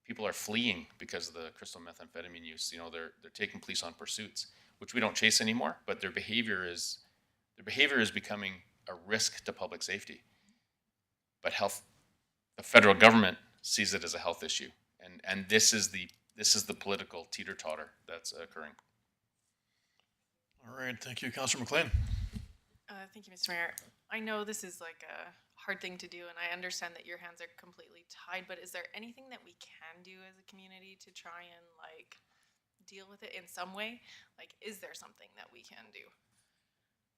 people are fleeing because of the crystal methamphetamine use. They're taking police on pursuits, which we don't chase anymore, but their behavior is becoming a risk to public safety. But the federal government sees it as a health issue, and this is the political teeter-totter that's occurring. All right, thank you, Councillor McLean. Thank you, Mr. Mayor. I know this is like a hard thing to do, and I understand that your hands are completely tied, but is there anything that we can do as a community to try and deal with it in some way? Is there something that we can do?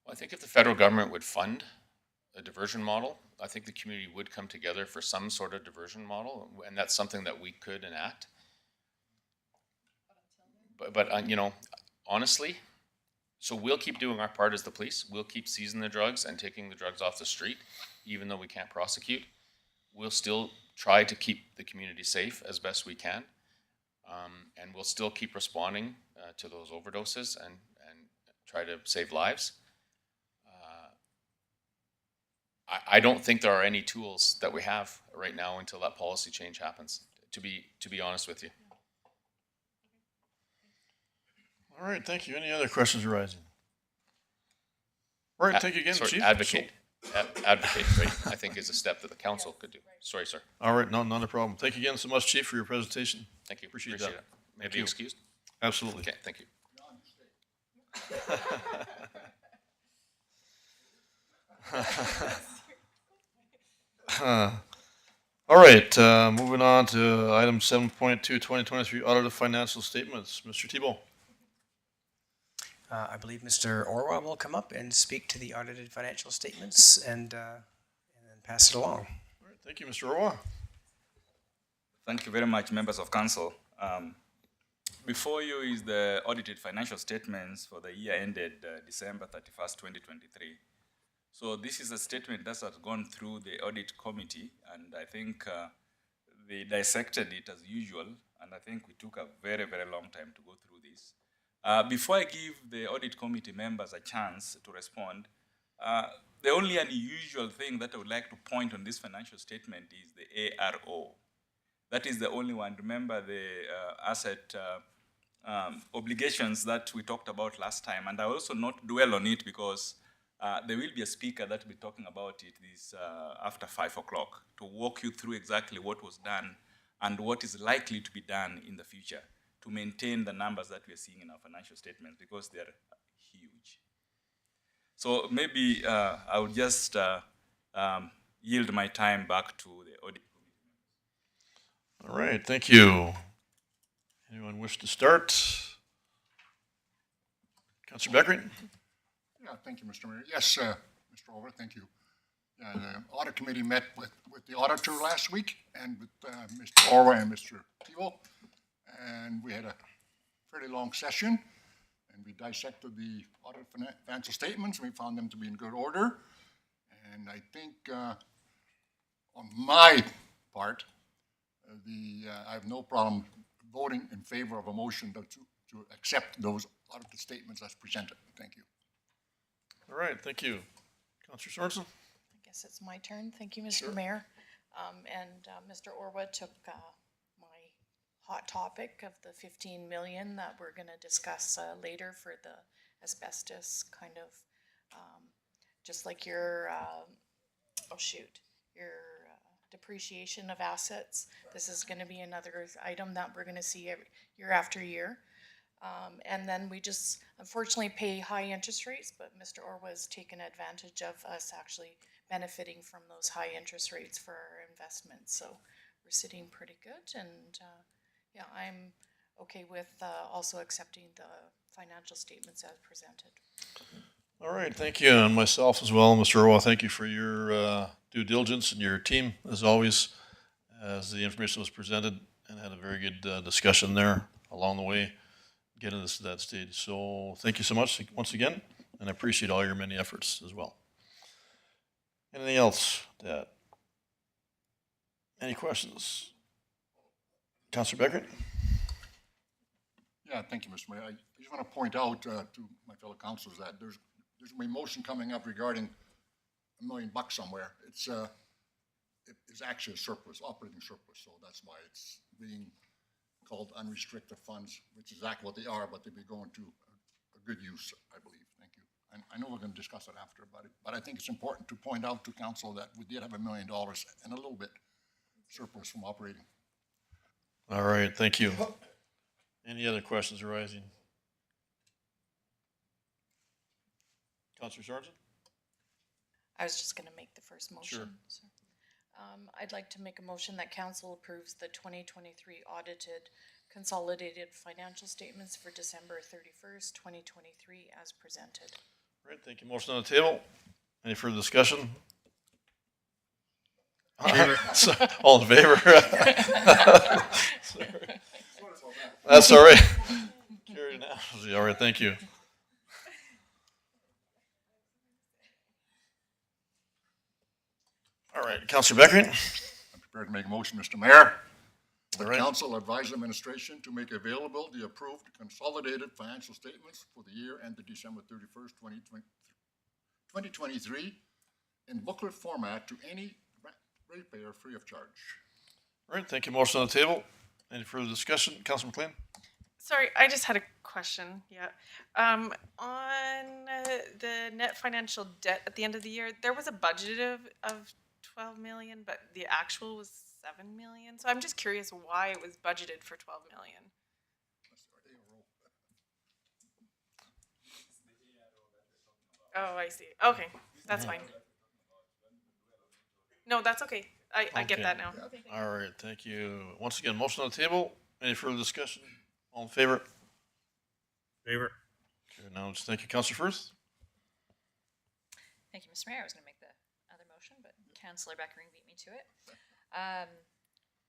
Well, I think if the federal government would fund a diversion model, I think the community would come together for some sort of diversion model, and that's something that we could enact. But honestly, So we'll keep doing our part as the police. We'll keep seizing the drugs and taking the drugs off the street, even though we can't prosecute. We'll still try to keep the community safe as best we can. And we'll still keep responding to those overdoses and try to save lives. I don't think there are any tools that we have right now until that policy change happens, to be honest with you. All right, thank you. Any other questions arising? All right, thank you again, Sorry, Chief. Advocate, right, I think is a step that the council could do. Sorry, sir. All right, no, not a problem. Thank you again so much, Chief, for your presentation. Thank you. Appreciate Appreciate that. it. May I Thank be you. excused? Absolutely. Okay, thank you. All right, moving on to item 7.2, 2023 audited financial statements. Mr. Thibault. I believe Mr. Orwa will come up and speak to the audited financial statements and then pass it along. All right, thank you, Mr. Orwa. Thank you very much, members of council. Before you is the audited financial statements for the year ended December 31st, 2023. So this is a statement that has gone through the audit committee, and I think they dissected it as usual, and I think we took a very, very long time to go through this. Before I give the audit committee members a chance to respond, the only unusual thing that I would like to point on this financial statement is the ARO. That is the only one. Remember the asset obligations that we talked about last time, and I also not dwell on it because there will be a speaker that will be talking about it this after 5 o'clock to walk you through exactly what was done and what is likely to be done in the future to maintain the numbers that we are seeing in our financial statements because they are huge. So maybe I would just yield my time back to the audit. All right, thank you. Anyone wish to start? Councillor Beckering? Yeah, thank you, Mr. Mayor. Yes, Mr. Over, thank you. Yeah, the audit committee met with the auditor last week and with Mr. Orwa and Mr. Thibault, and we had a fairly long session, and we dissected the audit financial statements. We found them to be in good order, and I think on my part, I have no problem voting in favor of a motion to accept those audited statements as presented. Thank you. All right, thank you. Councillor Sorensen? I guess it's my turn. Thank you, Mr. Mayor. Mr. Orwa took my hot topic of the 15 million that we're going to discuss later for the asbestos kind of, just like your, your depreciation of assets. This is going to be another item that we're going to see year after year. And then we just unfortunately pay high interest rates, but Mr. Orwa has taken advantage of us actually benefiting from those high interest rates for our investments. So we're sitting pretty good, and yeah, I'm okay with also accepting the financial statements as presented. All right, thank you, and myself as well, Mr. Orwa, thank you for your due diligence and your team, as always, as the information was presented, and had a very good discussion there along the way, getting us to that stage. So thank you so much once again, and I appreciate all your many efforts as well. Anything else to add? Any questions? Councillor Beckert? Yeah, thank you, Mr. Mayor. I just want to point out to my fellow councilors that there's going to be a motion coming up regarding $1 million somewhere. It's actually a surplus, operating surplus, so that's why it's being called unrestricted funds, which is exactly what they are, but they'll be going to a good use, I believe. Thank you. And I know we're going to discuss it after, but I think it's important to point out to council that we did have $1 million and a little bit surplus from operating. All right, thank you. Any other questions arising? Councillor Sorensen? I was just going to make the first motion. Sure. So, I'd like to make a motion that council approves the 2023 audited consolidated financial statements for December 31st, 2023 as presented. All right, thank you. Motion on the table. Any further discussion? All in favor? That's all right. Carried now. All right, thank you. All right, Counselor Beckering. I'm prepared to make a motion, Mr. Mayor. All The right. council advise administration to make available the approved consolidated financial statements for the year ended December 31st, 2023 in booklet format to any ratepayer free of charge. All right, thank you. Motion on the table. Any further discussion? Councilor McLean? Sorry, I just had a question. Yeah. On the net financial debt at the end of the year, there was a budget of 12 million, but the actual was 7 million. So I'm just curious why it was budgeted for 12 million. Oh, I see. Okay, that's fine. No, that's okay. I get Okay. that now. All right, thank you. Once again, motion on the table. Any further discussion? All in favor? Favor. Okay, now, thank you, Councilor Firth. Thank you, Mr. Mayor. I was going to make the other motion, but Councillor Beckering beat me to it.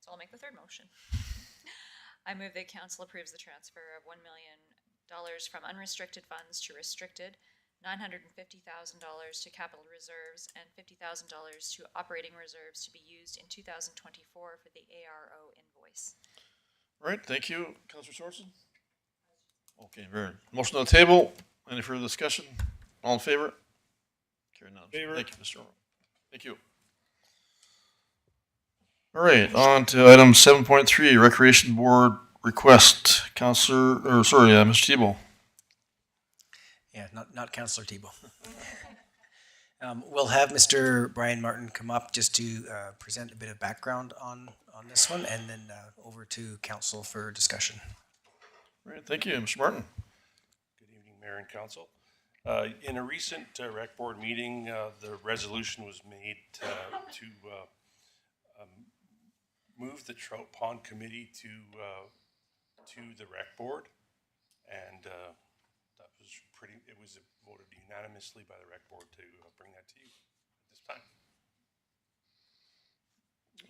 So I'll make the third motion. I move that council approves the transfer of $1 million from unrestricted funds to restricted, $950,000 to capital reserves, and $50,000 to operating reserves to be used in 2024 for the ARO invoice. All right, thank you, Councilor Sorensen. Okay, very. Motion on the table. Any further discussion? All in favor? Carry none. Favor. Thank you, Mr. Orr. Thank you. All right, on to item 7.3, Recreation Board request. Mr. Tebow. Yeah, not Councillor Tebow. We'll have Mr. Brian Martin come up just to present a bit of background on this one, and then over to council for discussion. All right, thank you, Mr. Martin. Good evening, Mayor and Council. In a recent rec board meeting, the resolution was made to move the Trout Pond Committee to the rec board, and that was it was voted unanimously by the rec board to bring that to you at this time.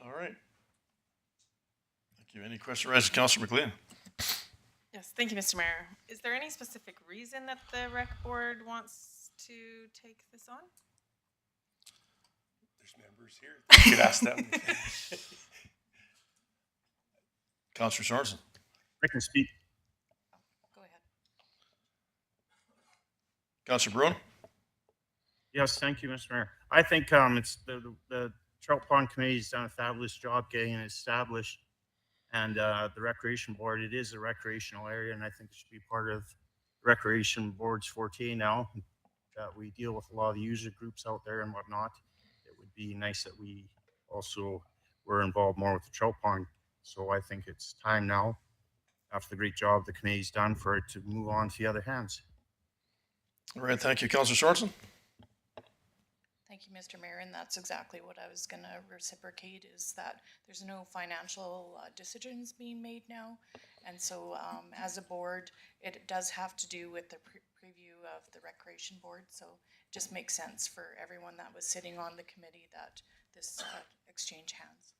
All right. Thank you. Any question raised, Councilor McLean? Yes, thank you, Mr. Mayor. Is there any specific reason that the rec board wants to take this on? There's members here. You could ask them. Councilor Sorensen. I can speak. Go ahead. Councilor Bruin. Yes, thank you, Mr. Mayor. I think it's the Trout Pond Committee's done a fabulous job getting it established. And the Recreation Board, it is a recreational area, and I think it should be part of the Recreation Board's forte now. That we deal with a lot of the user groups out there and whatnot. It would be nice that we also were involved more with the Trout Pond. So I think it's time now, after the great job the committee's done, for it to move on to the other hands. All right, thank you, Councilor Sorensen. Thank you, Mr. Mayor, and that's exactly what I was gonna reciprocate, is that there's no financial decisions being made now. And so as a board, it does have to do with the preview of the Recreation Board. So it just makes sense for everyone that was sitting on the committee that this exchange hands.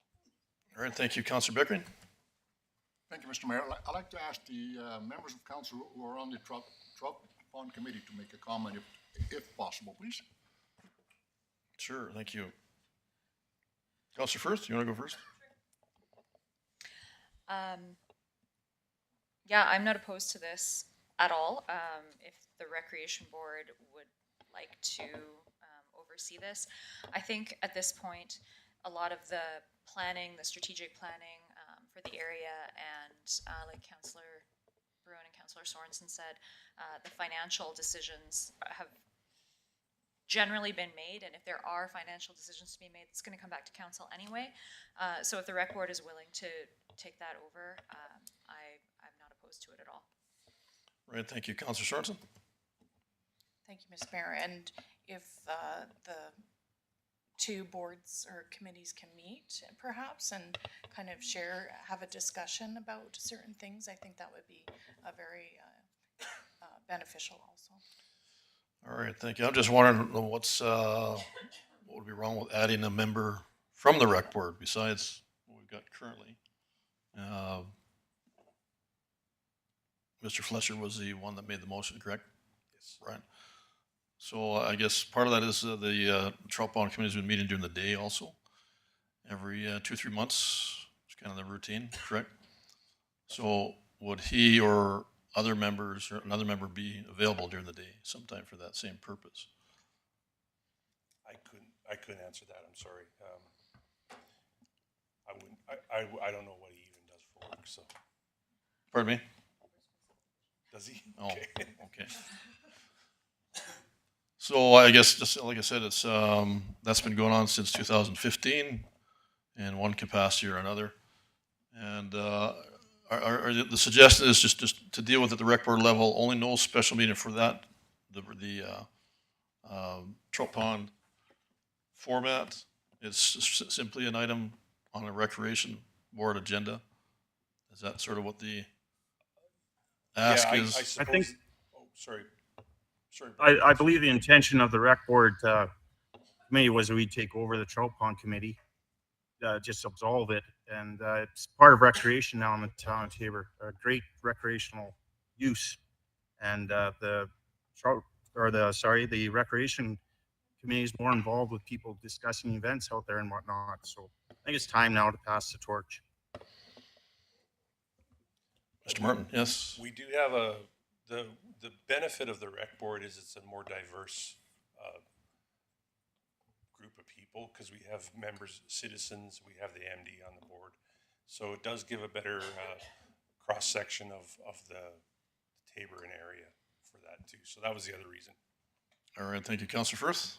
All right, thank you, Councilor Beckering. Thank you, Mr. Mayor. I'd like to ask the members of council who are on the Trout Pond Committee to make a comment if possible, please. Sure, thank you. Councilor Firth, you want to go first? Yeah, I'm not opposed to this at all. If the Recreation Board would like to oversee this, I think at this point, a lot of the planning, the strategic planning for the area, and like Councillor Bruin and Councillor Sorensen said, the financial decisions have generally been made, and if there are financial decisions to be made, it's going to come back to council anyway. So if the rec board is willing to take that over, I'm not opposed to it at all. All right, thank you, Councilor Sorensen. Thank you, Mr. Mayor. And if the two boards or committees can meet perhaps and kind of have a discussion about certain things, I think that would be a very beneficial also. All right, thank you. I'm just wondering what would be wrong with adding a member from the rec board besides what we've got currently. Mr. Fletcher was the one that made the motion, correct? Yes. Right. So I guess part of that is the Trout Pond Committee's been meeting during the day also. every 2-3 months. It's kind of the routine, correct? So would he or other members or another member be available during the day sometime for that same purpose? I couldn't answer that, I'm sorry. I wouldn't, I don't know what he even does for work, so, Pardon me? does he? Oh, Okay. okay. So I guess, just like I said, it's, that's been going on since 2015 in one capacity or another. And, the suggestion is just to deal with at the rec board level, only no special meeting for that, the Trout Pond format. It's simply an item on a recreation board agenda. Is that sort of what the ask Yeah, is? I suppose, oh, sorry. Sorry. I believe the intention of the rec board committee was we take over the Trout Pond Committee, just absolve it, and it's part of recreation now in the town of Tabor, a great recreational use, and the recreation committee is more involved with people discussing events out there and whatnot. So I think it's time now to pass the torch. Mr. Martin, yes? We do have the benefit of the rec board is it's a more diverse group of people because we have members, citizens, we have the MD on the board. So it does give a better cross-section of the Taboran area for that too. So that was the other reason. All right, thank you. Councillor Firth?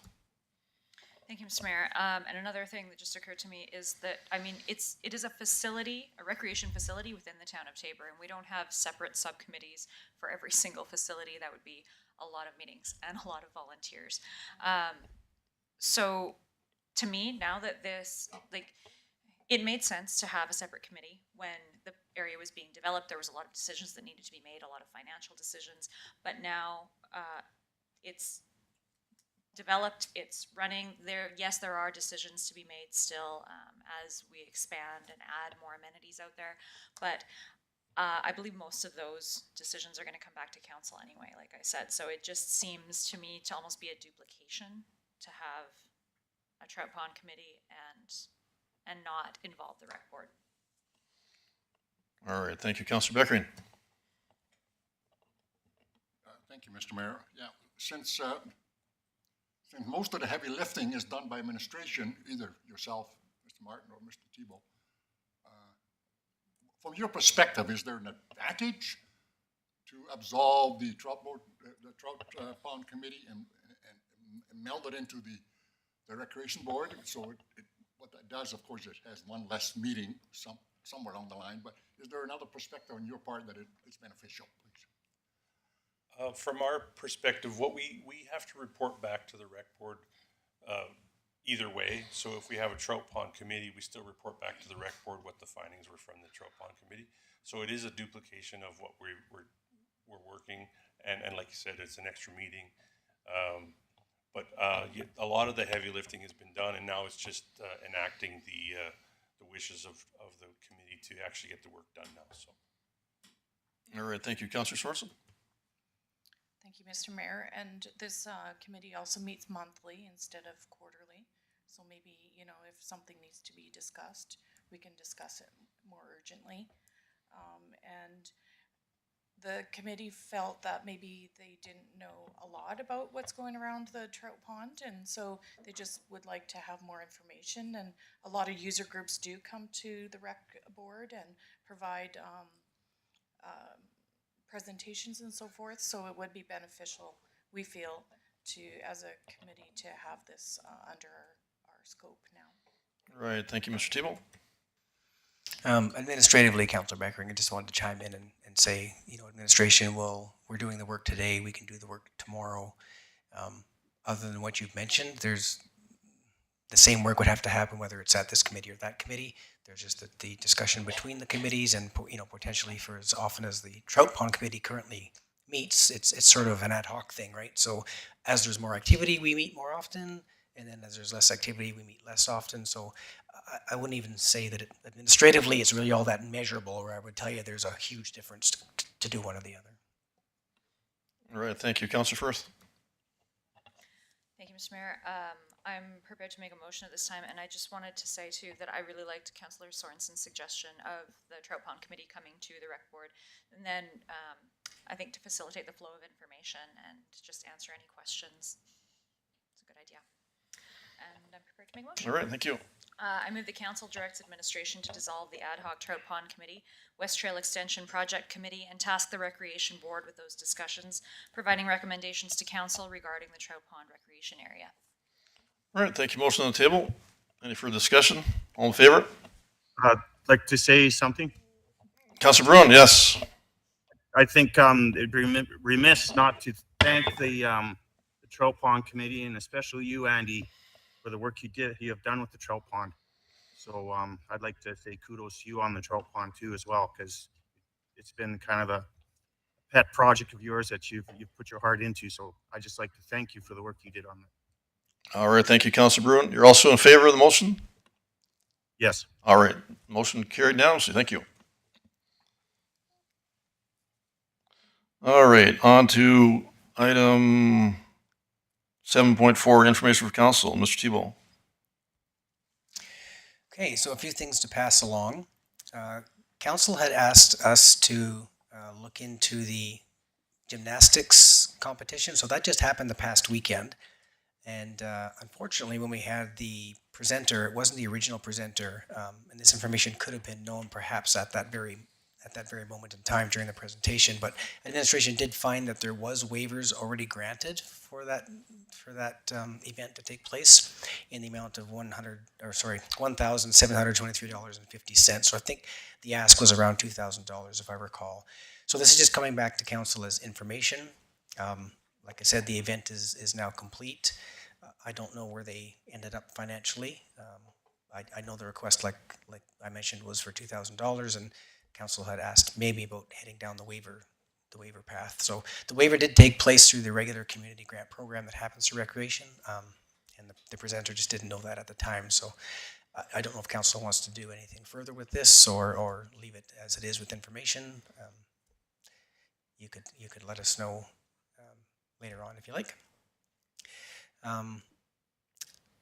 Thank you, Mr. Mayor. And another thing that just occurred to me is that, I mean, it is a facility, a recreation facility within the town of Tabor, and we don't have separate subcommittees for every single facility. That would be a lot of meetings and a lot of volunteers. So to me, now that this, like, it made sense to have a separate committee when the area was being developed. There was a lot of decisions that needed to be made, a lot of financial decisions, but now it's developed, it's running there. Yes, there are decisions to be made still as we expand and add more amenities out there, but I believe most of those decisions are going to come back to council anyway, like I said. So it just seems to me to almost be a duplication to have a Trout Pond committee and not involve the rec board. All right, thank you. Councillor Beckering? Thank you, Mr. Mayor. Yeah, since most of the heavy lifting is done by administration, either yourself, Mr. Martin, or Mr. Thibault, from your perspective, is there an advantage to absolve the Trout Pond Committee and meld it into the Recreation Board? So what that does, of course, it has one less meeting somewhere along the line, but is there another perspective on your part that it's beneficial, please? From our perspective, what we have to report back to the rec board either way. So if we have a Trout Pond committee, we still report back to the rec board what the findings were from the Trout Pond committee. So it is a duplication of what we're working, and like you said, it's an extra meeting. But a lot of the heavy lifting has been done, and now it's just enacting the wishes of the committee to actually get the work done now. So. All right, thank you. Councillor Sorensen? Thank you, Mr. Mayor. And this committee also meets monthly instead of quarterly. So maybe, you know, if something needs to be discussed, we can discuss it more urgently. And the committee felt that maybe they didn't know a lot about what's going around the Trout Pond, and so they just would like to have more information. And a lot of user groups do come to the rec board and provide presentations and so forth, so it would be beneficial, we feel, to, as a committee, to have this under our scope now. All right, thank you, Mr. Thibault. Administratively, Councillor Beckering, I just wanted to chime in and say, you know, administration we're doing the work today, we can do the work tomorrow. Other than what you've mentioned, there's the same work would have to happen whether it's at this committee or that committee. There's just the discussion between the committees, and, you know, potentially for as often as the Trout Pond Committee currently meets, it's sort of an ad hoc thing, right? So as there's more activity, we meet more often, and then as there's less activity, we meet less often. So I wouldn't even say that administratively it's really all that measurable, or I would tell you there's a huge difference to do one or the other. All right, thank you. Councillor Firth? Thank you, Mr. Mayor. I'm prepared to make a motion at this time, and I just wanted to say too that I really liked Councillor Sorensen's suggestion of the Trout Pond Committee coming to the rec board. And then, I think to facilitate the flow of information and just answer any questions. It's a good idea. And I'm prepared to make a motion. All right, thank you. I move the council directs administration to dissolve the ad hoc Trout Pond Committee, West Trail Extension Project Committee, and task the Recreation Board with those discussions, providing recommendations to council regarding the Trout Pond Recreation Area. All right, thank you. Motion on the table. Any further discussion? All in favor? I'd like to say something. Councilor Bruin, yes. I think it'd be remiss not to thank the Trout Pond Committee, and especially you, Andy, for the work you have done with the Trout Pond. So I'd like to say kudos to you on the Trout Pond too as well, because it's been kind of a pet project of yours that you've put your heart into. So I just like to thank you for the work you did on that. All right, thank you, Councilor Bruin. You're also in favor of the motion? Yes. All right, motion carried unanimously. Thank you. All right, on to item 7.4, information for council. Mr. Tebow. Okay, so a few things to pass along. Council had asked us to look into the gymnastics competition. So that just happened the past weekend. And unfortunately, when we had the presenter, it wasn't the original presenter, and this information could have been known perhaps at that very moment in time during the presentation. But administration did find that there was waivers already granted for that event to take place in the amount of $1,723.50. So I think the ask was around $2,000, if I recall. So this is just coming back to council as information. Like I said, the event is now complete. I don't know where they ended up financially. I know the request, like I mentioned, was for $2,000, and council had asked maybe about heading down the waiver path. So the waiver did take place through the regular community grant program that happens to recreation, and the presenter just didn't know that at the time. So I don't know if council wants to do anything further with this or leave it as it is with information. You could let us know later on if you like.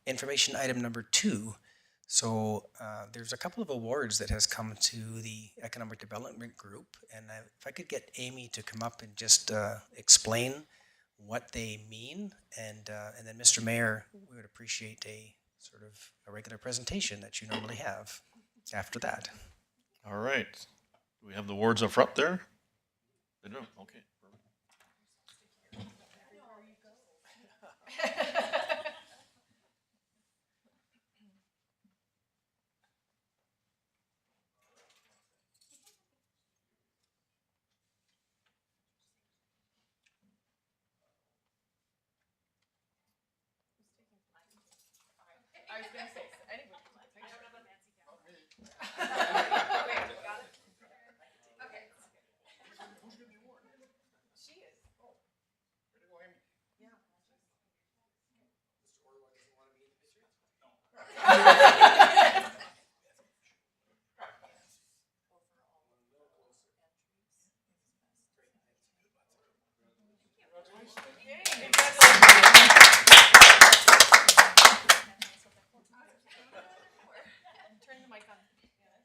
Information item number 2. So there's a couple of awards that has come to the Economic Development Group, and if I could get Amy to come up and just explain what they mean, and then Mr. Mayor, we would appreciate a sort of a regular presentation that you normally have after that. All right. Do we have the awards up front there? They do? Okay. I was gonna say, anybody. She is.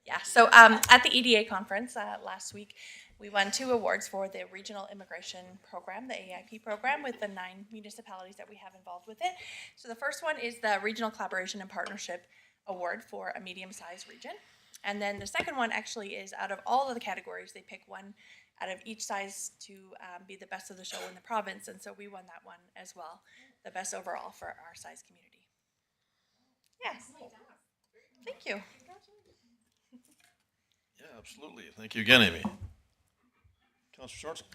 Yeah, so at the EDA conference last week, we won 2 awards for the Regional Immigration Program, the AIP program, with the 9 municipalities that we have involved with it. So the first one is the Regional Collaboration and Partnership Award for a medium-sized region. And then the second one actually is out of all of the categories, they pick one out of each size to be the best of the show in the province. And so we won that one as well, the best overall for our size community. Yes. Thank you. Yeah, absolutely. Thank you again, Amy. Councilor Sorensen.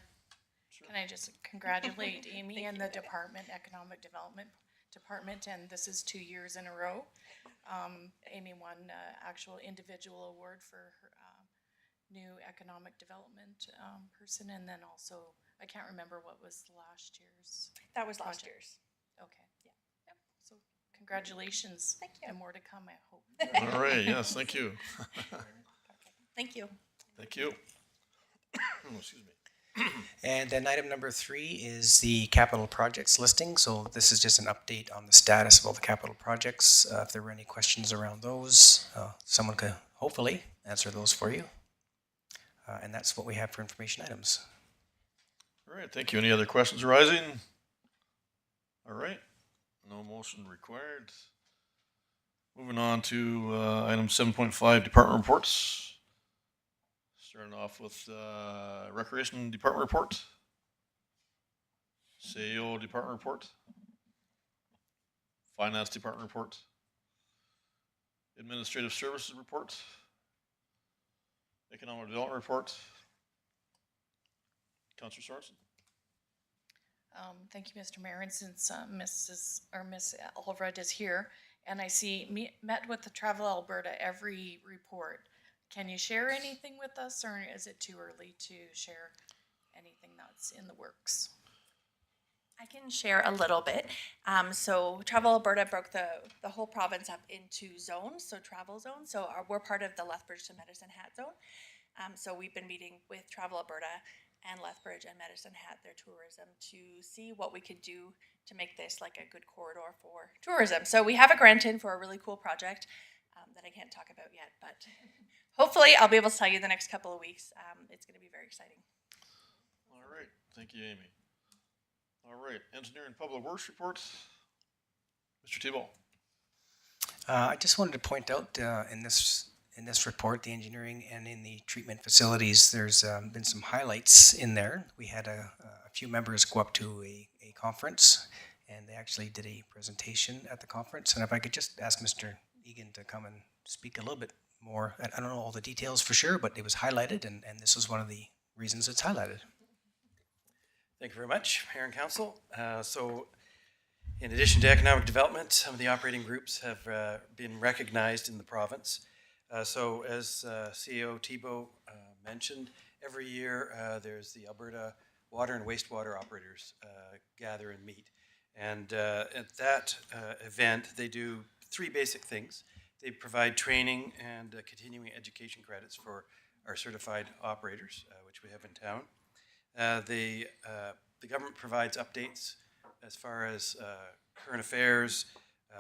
Can I just congratulate Amy and the Department, Economic Development Department, and this is 2 years in a row. Amy won actual individual award for her new economic development person, and then also, I can't remember what was last year's. That was last year's. Okay, yeah. Yep. So congratulations. Thank you. And more to come, I hope. All right, yes, thank you. Thank you. Thank you. Oh, excuse me. And then item number 3 is the capital projects listing. So this is just an update on the status of all the capital projects. If there were any questions around those, someone could hopefully answer those for you. And that's what we have for information items. All right, thank you. Any other questions arising? All right, no motion required. Moving on to item 7.5, department reports. Starting off with Recreation Department report. CAO Department report. Finance Department report. Administrative Services report. Economic Development report. Councillor Sorensen. Thank you, Mr. Mayor. And since Miss Alvarez is here, and I see met with the Travel Alberta every report, can you share anything with us, or is it too early to share anything that's in the works? I can share a little bit. So Travel Alberta broke the whole province up into zones, so travel zones. So we're part of the Lethbridge to Medicine Hat zone. So we've been meeting with Travel Alberta and Lethbridge and Medicine Hat, their tourism, to see what we could do to make this like a good corridor for tourism. So we have a grant in for a really cool project that I can't talk about yet, but hopefully I'll be able to tell you the next couple of weeks. It's going to be very exciting. All right, thank you, Amy. All right, Engineering Public Works report. Mr. Thibault. I just wanted to point out in this report, the engineering and in the treatment facilities, there's been some highlights in there. We had a few members go up to a conference, and they actually did a presentation at the conference. And if I could just ask Mr. Egan to come and speak a little bit more. I don't know all the details for sure, but it was highlighted, and this was one of the reasons it's highlighted. Thank you very much, Mayor and Council. So in addition to economic development, some of the operating groups have been recognized in the province. So as CEO Thibault mentioned, every year there's the Alberta Water and Wastewater Operators gather and meet. And at that event, they do 3 basic things. They provide training and continuing education credits for our certified operators, which we have in town. The government provides updates as far as current affairs,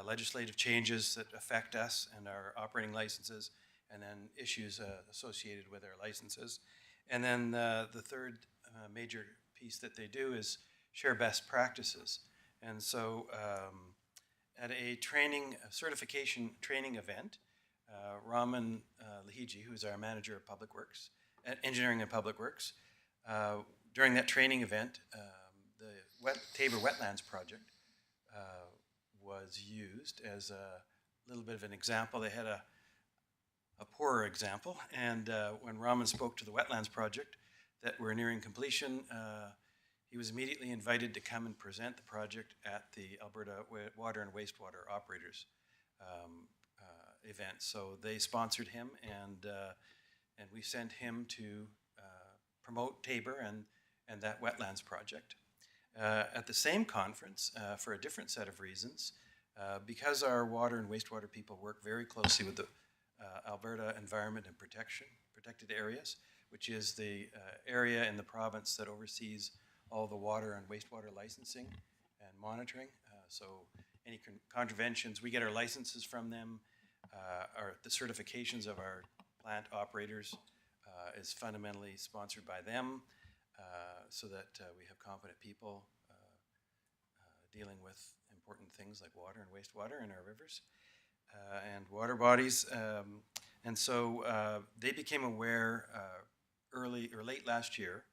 legislative changes that affect us and our operating licenses, and then issues associated with our licenses. And then the third major piece that they do is share best practices. And so at a certification training event, Raman Lahiji, who's our manager of Public Works, Engineering and Public Works, during that training event, the Tabor Wetlands Project was used as a little bit of an example. They had a poorer example, and when Raman spoke to the Wetlands Project that we're nearing completion, he was immediately invited to come and present the project at the Alberta Water and Wastewater Operators event. So they sponsored him, and we sent him to promote Tabor and that wetlands project. At the same conference, for a different set of reasons, because our water and wastewater people work very closely with the Alberta Environment and Protected Areas, which is the area in the province that oversees all the water and wastewater licensing and monitoring. So any contraventions, we get our licenses from them. The certifications of our plant operators is fundamentally sponsored by them, so that we have competent people dealing with important things like water and wastewater in our rivers and water bodies. And so they became aware early or late last year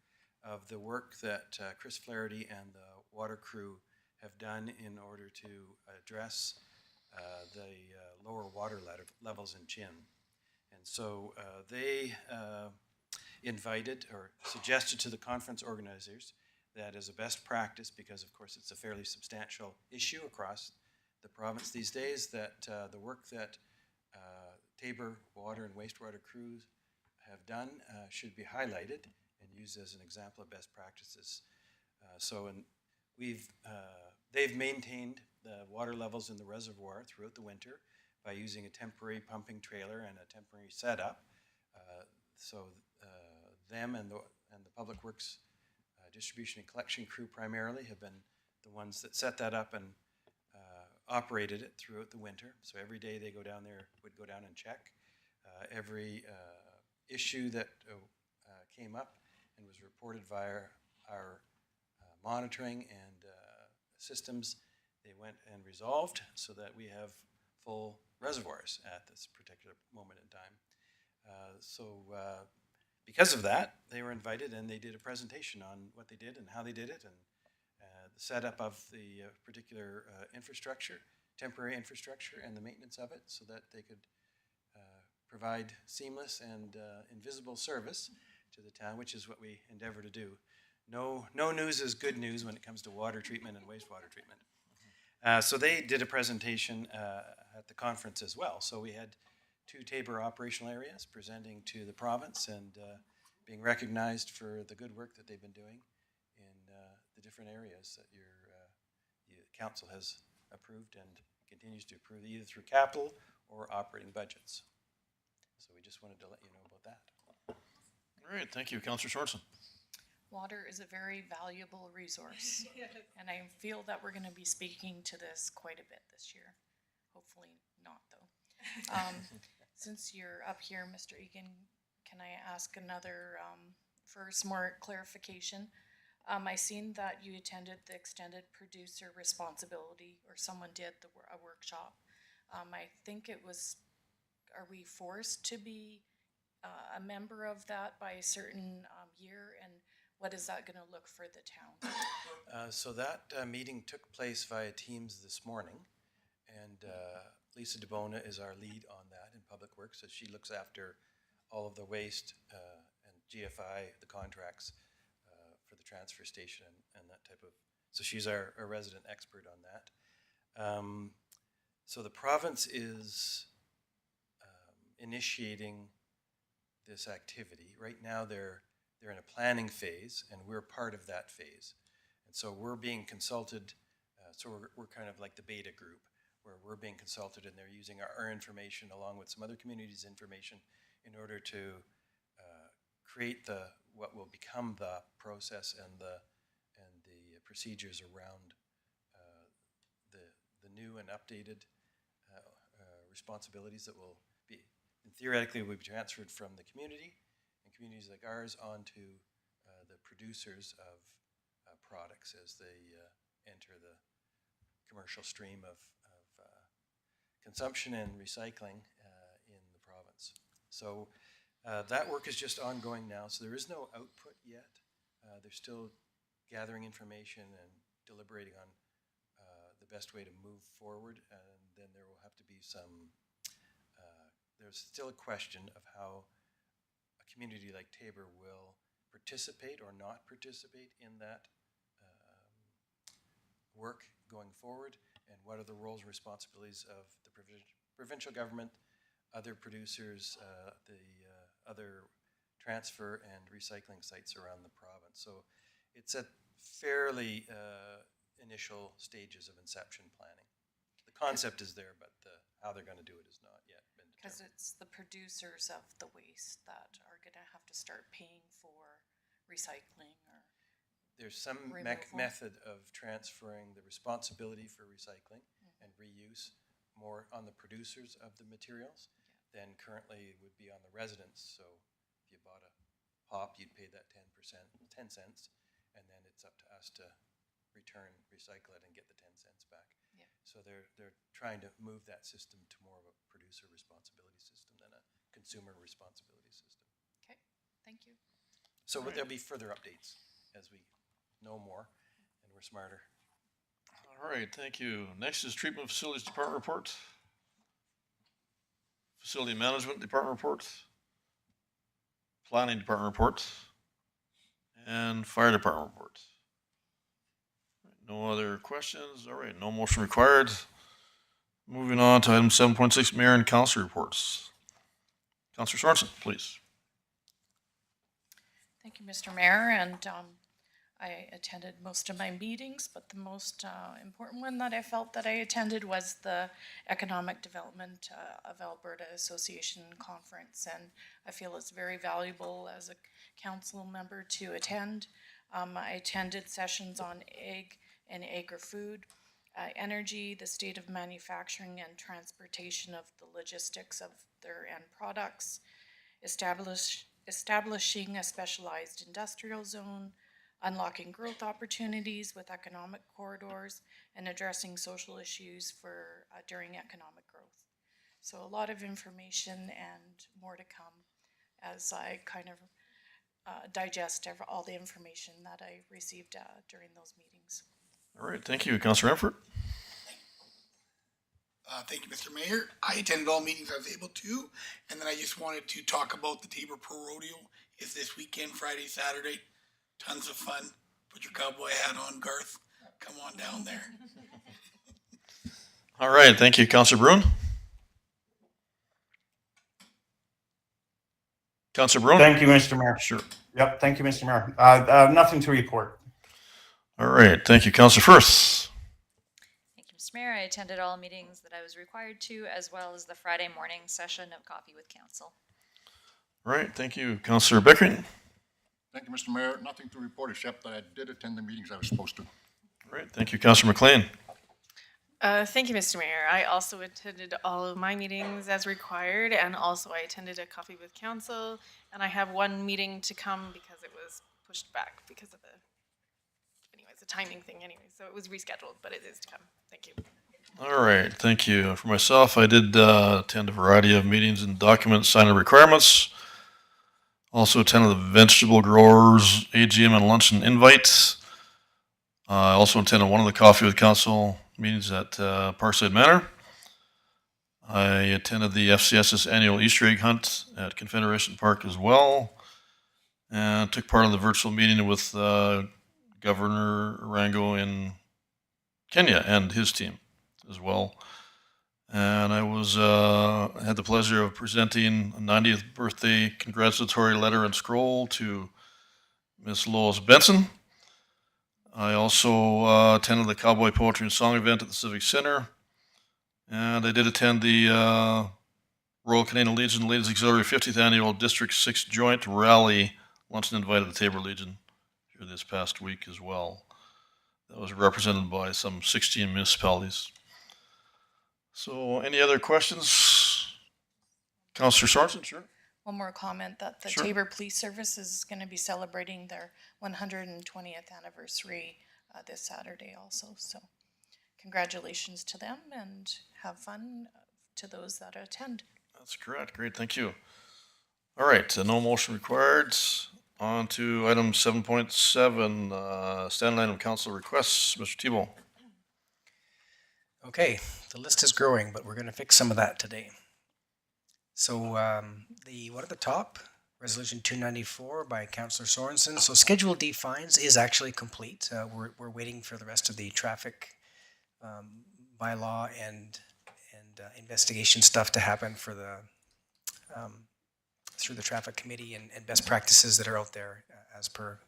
of the work that Chris Flaherty and the water crew have done in order to address the lower water levels in Chin. And so they invited or suggested to the conference organizers that as a best practice, because of course it's a fairly substantial issue across the province these days, that the work that Tabor water and wastewater crews have done should be highlighted and used as an example of best practices. They've maintained the water levels in the reservoir throughout the winter by using a temporary pumping trailer and a temporary setup. Them and the Public Works distribution and collection crew primarily have been the ones that set that up and operated it throughout the winter. So every day they would go down and check every issue that came up and was reported via our monitoring and systems. They went and resolved so that we have full reservoirs at this particular moment in time. Because of that, they were invited and they did a presentation on what they did and how they did it, and the setup of the particular infrastructure, temporary infrastructure, and the maintenance of it, so that they could provide seamless and invisible service to the town, which is what we endeavor to do. No news is good news when it comes to water treatment and wastewater treatment. So they did a presentation at the conference as well. So we had 2 Tabor operational areas presenting to the province and being recognized for the good work that they've been doing in the different areas that your council has approved and continues to approve, either through capital or operating budgets. So we just wanted to let you know about that. All right, thank you. Councillor Sorensen. Water is a very valuable resource. And I feel that we're gonna be speaking to this quite a bit this year. Hopefully not, though. Since you're up here, Mr. Egan, can I ask another, for some more clarification? I seen that you attended the extended producer responsibility, or someone did a workshop. I think it was, are we forced to be a member of that by a certain year, and what is that gonna look for the town? So that meeting took place via Teams this morning, and Lisa DeBona is our lead on that in Public Works, so she looks after all of the waste and GFI, the contracts for the transfer station and that type of, so she's our resident expert on that. So the province is initiating this activity. Right now they're in a planning phase, and we're part of that phase. And so we're being consulted, so we're kind of like the beta group, where we're being consulted and they're using our information along with some other communities' information in order to create what will become the process and the procedures around the new and updated responsibilities that will be, and theoretically will be transferred from the community and communities like ours onto the producers of products as they enter the commercial stream of consumption and recycling in the province. So that work is just ongoing now, so there is no output yet. They're still gathering information and deliberating on the best way to move forward, and then there will have to be some, there's still a question of how a community like Tabor will participate or not participate in that work going forward, and what are the roles and responsibilities of the provincial government, other producers, the other transfer and recycling sites around the province. So it's at fairly initial stages of inception planning. The concept is there, but how they're going to do it is not yet been determined. Because it's the producers of the waste that are gonna have to start paying for recycling or There's some removal. method of transferring the responsibility for recycling and reuse more on the producers of the materials than currently would be on the residents. So if you bought a pop, you'd pay that 10%, 10 cents, and then it's up to us to return, recycle it, and get the 10 cents back. Yeah. So they're trying to move that system to more of a producer responsibility system than a consumer responsibility system. Okay, thank you. So there'll be further updates as we know more and we're smarter. All right, thank you. Next is Treatment Facilities Department report. Facility Management Department report. Planning Department report. And Fire Department report. No other questions? All right, no motion required. Moving on to item 7.6, Mayor and Council reports. Councilor Sorensen, please. Thank you, Mr. Mayor, and I attended most of my meetings, but the most important one that I felt that I attended was the Economic Development of Alberta Association Conference, and I feel it's very valuable as a council member to attend. I attended sessions on egg and agri-food, energy, the state of manufacturing and transportation of the logistics of their end products, establishing a specialized industrial zone, unlocking growth opportunities with economic corridors, and addressing social issues for during economic growth. So a lot of information and more to come as I kind of digest all the information that I received during those meetings. All right, thank you. Councillor Emford? Thank you, Mr. Mayor. I attended all meetings I was able to, and then I just wanted to talk about the Tabor Pro Rodeo. It's this weekend, Friday, Saturday. Tons of fun. Put your cowboy hat on, Garth. Come on down there. All right, thank you. Councillor Bruin? Councillor Bruin? Thank you, Mr. Mayor. Sure. Yep, thank you, Mr. Mayor. Nothing to report. All right, thank you. Councillor Firth? Thank you, Mr. Mayor. I attended all meetings that I was required to, as well as the Friday morning session of Coffee with Council. All right, thank you. Councillor Beckering? Thank you, Mr. Mayor. Nothing to report except that I did attend the meetings I was supposed to. All right, thank you. Councillor McLean? Thank you, Mr. Mayor. I also attended all of my meetings as required, and also I attended a Coffee with Council, and I have one meeting to come because it was pushed back because of the timing thing anyway, so it was rescheduled, but it is to come. Thank you. All right, thank you. For myself, I did attend a variety of meetings and document signing requirements. Also attended the Vegetable Growers AGM and luncheon invites. I also attended one of the Coffee with Council meetings at Parkside Manor. I attended the FCS's annual Easter egg hunt at Confederation Park as well, and took part in the virtual meeting with Governor Rango in Kenya and his team as well. And I was had the pleasure of presenting a 90th birthday congratulatory letter and scroll to Miss Lois Benson. I also attended the Cowboy Poetry and Song event at the Civic Center, and I did attend the Royal Canadian Legion Ladies Auxiliary 50th Annual District 6 Joint Rally luncheon invite at the Tabor Legion here this past week as well. That was represented by some 16 municipalities. So any other questions? Councillor Sorensen, sure. One more comment that the Sure. Tabor Police Service is going to be celebrating their 120th anniversary this Saturday also. So congratulations to them and have fun to those that attend. That's correct. Great, thank you. All right, no motion required. On to item 7.7, standing item council requests. Mr. Tebow. Okay, the list is growing, but we're going to fix some of that today. So the one at the top, Resolution 294 by Councillor Sorensen. So Schedule D fines is actually complete. We're waiting for the rest of the traffic bylaw and investigation stuff to happen for the through the traffic committee and best practices that are out there as per